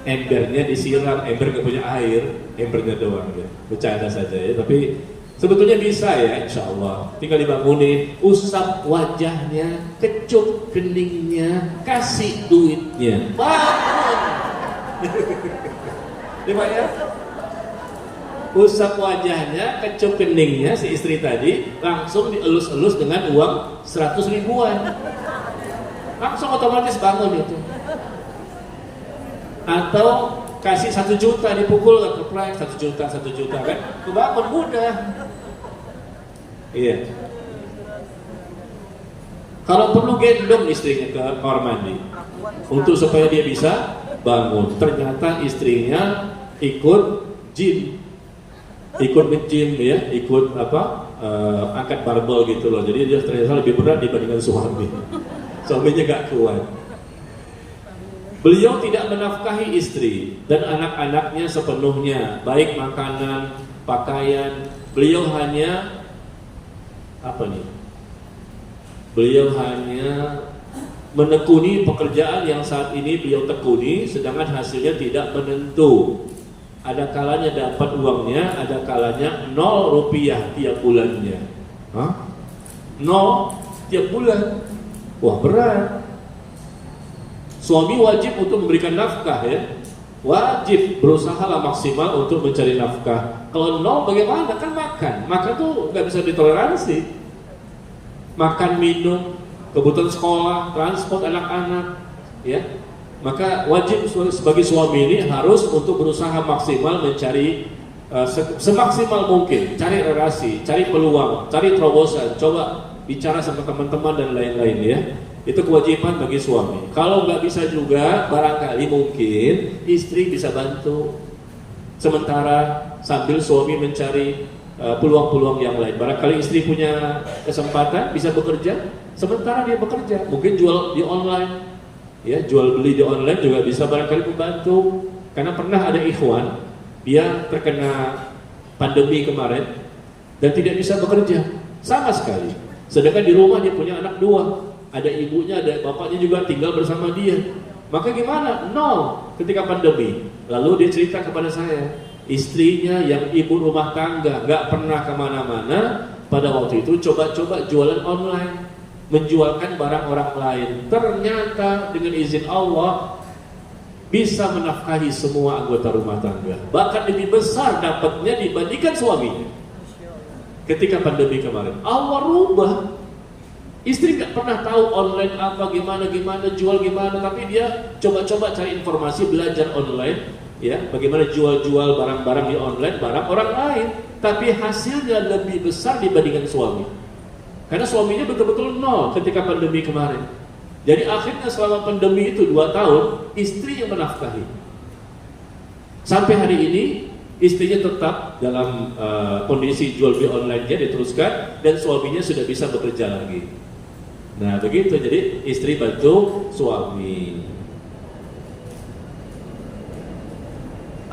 embernya disiram, ember gak punya air, embernya doang gitu. Bercanda saja ya, tapi sebetulnya bisa ya, insya Allah. Tinggal dibangunin, usap wajahnya, kecup keningnya, kasih duitnya, bangun. Coba ya, usap wajahnya, kecup keningnya si istri tadi, langsung dielus-elus dengan uang 100 ribuan, langsung otomatis bangun itu. Atau kasih 1 juta dipukul ke keplek, 1 juta kan, kebangun mudah. Iya. Kalau perlu gendong istrinya ke kamar mandi untuk supaya dia bisa bangun. Ternyata istrinya ikut gym, ikut nge-gym ya, ikut angkat barbel gitu loh. Jadi dia ternyata lebih berat dibandingkan suami. Suaminya gak kuat. Beliau tidak menafkahi istri dan anak-anaknya sepenuhnya, baik makanan, pakaian. Beliau hanya Beliau hanya menekuni pekerjaan yang saat ini beliau tekuni, sedangkan hasilnya tidak menentu. Ada kalanya dapat uangnya, ada kalanya 0 rupiah tiap bulannya. 0 tiap bulan. Wah, berat. Suami wajib untuk memberikan nafkah ya, wajib berusahalah maksimal untuk mencari nafkah. Kalau 0 bagaimana? Kan makan tuh nggak bisa ditoleransi. Makan, minum, kebutuhan sekolah, transport anak-anak, ya. Maka wajib sebagai suami ini harus untuk berusaha maksimal mencari semaksimal mungkin, cari relasi, cari peluang, cari terobosan, coba bicara sama teman-teman dan lain-lain ya. Itu kewajiban bagi suami. Kalau nggak bisa juga, barangkali mungkin istri bisa bantu sementara sambil suami mencari peluang-peluang yang lain. Barangkali istri punya kesempatan bisa bekerja, sementara dia bekerja, mungkin jual di online, ya, jual beli di online juga bisa barangkali membantu. Karena pernah ada ikhwan, dia terkena pandemi kemarin dan tidak bisa bekerja sama sekali. Sedangkan di rumah dia punya anak 2. Ada ibunya, ada bapaknya juga tinggal bersama dia. Maka gimana? 0 ketika pandemi. Lalu dia cerita kepada saya, istrinya yang ibu rumah tangga, gak pernah kemana-mana, pada waktu itu coba-coba jualan online, menjualkan barang orang lain. Ternyata dengan izin Allah bisa menafkahi semua anggota rumah tangga. Bahkan lebih besar dapatnya dibandingkan suaminya. Ketika pandemi kemarin, Allah rubah. Istri nggak pernah tahu online apa, gimana, jual gimana, tapi dia coba-coba cari informasi, belajar online, ya, bagaimana jual-jual barang-barang di online, barang orang lain, tapi hasilnya lebih besar dibandingkan suami. Karena suaminya betul-betul 0 ketika pandemi kemarin. Jadi akhirnya selama pandemi itu 2 tahun, istri yang menafkahi. Sampai hari ini, istrinya tetap dalam kondisi jual beli online-nya diteruskan, dan suaminya sudah bisa bekerja lagi. Nah begitu, jadi istri bantu suami.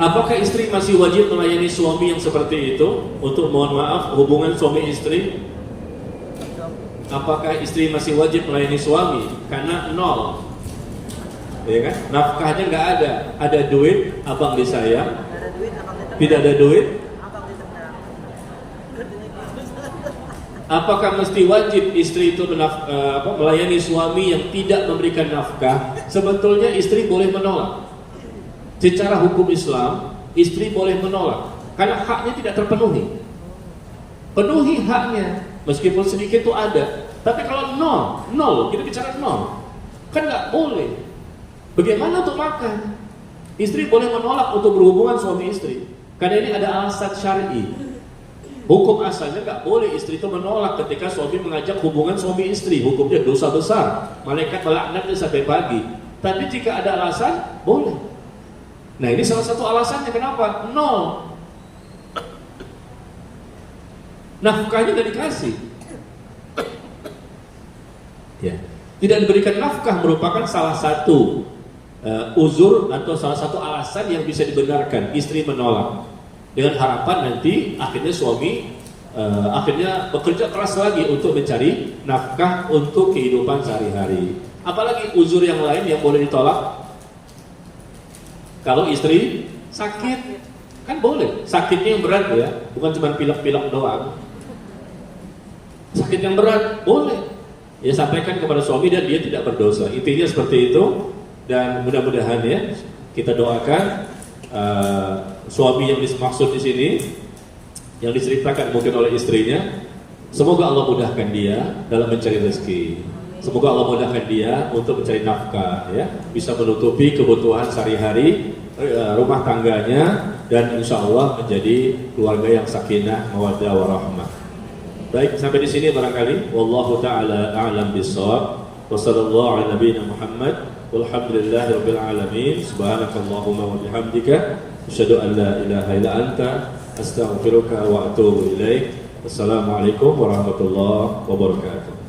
Apakah istri masih wajib melayani suami yang seperti itu? Untuk mohon maaf, hubungan suami istri, apakah istri masih wajib melayani suami? Karena 0, ya kan? Nafkahnya nggak ada. Ada duit, abang disayang. Tidak ada duit, apakah mesti wajib istri itu melayani suami yang tidak memberikan nafkah? Sebetulnya istri boleh menolak. Secara hukum Islam, istri boleh menolak karena haknya tidak terpenuhi. Penuhi haknya, meskipun sedikit itu ada. Tapi kalau 0, kita bicara 0, kan nggak boleh. Bagaimana untuk makan? Istri boleh menolak untuk berhubungan suami istri, karena ini ada alasan syar'i. Hukum asalnya nggak boleh istri itu menolak ketika suami mengajak hubungan suami istri. Hukumnya dosa besar, malaikat melaknatnya sampai pagi. Tapi jika ada alasan, boleh. Nah ini salah satu alasannya kenapa 0. Nafkahnya tidak dikasih. Ya. Tidak diberikan nafkah merupakan salah satu uzur atau salah satu alasan yang bisa dibenarkan istri menolak. Dengan harapan nanti akhirnya suami akhirnya bekerja keras lagi untuk mencari nafkah untuk kehidupan sehari-hari. Apalagi uzur yang lain yang boleh ditolak? Kalau istri sakit, kan boleh. Sakitnya yang berat ya, bukan cuma pilek-pilek doang. Sakit yang berat, boleh. Ya sampaikan kepada suami dan dia tidak berdosa. Intinya seperti itu. Dan mudah-mudahan ya, kita doakan suami yang dimaksud di sini, yang diceritakan mungkin oleh istrinya, semoga Allah mudahkan dia dalam mencari rezeki. Semoga Allah mudahkan dia untuk mencari nafkah, ya, bisa menutupi kebutuhan sehari-hari rumah tangganya, dan insya Allah menjadi keluarga yang sakinah, mawaddah, warahmah. Baik, sampai di sini barangkali. Wallahu ta'ala a'lam bishawab. Wa sallallahu ala nabiyyina Muhammad. Walhamdulillahirabbil alamin. Subhanakallahumma wa bihamdika asyhadu an la ilaha illa anta astaghfiruka wa atubu ilaik. Wassalamualaikum warahmatullahi wabarakatuh.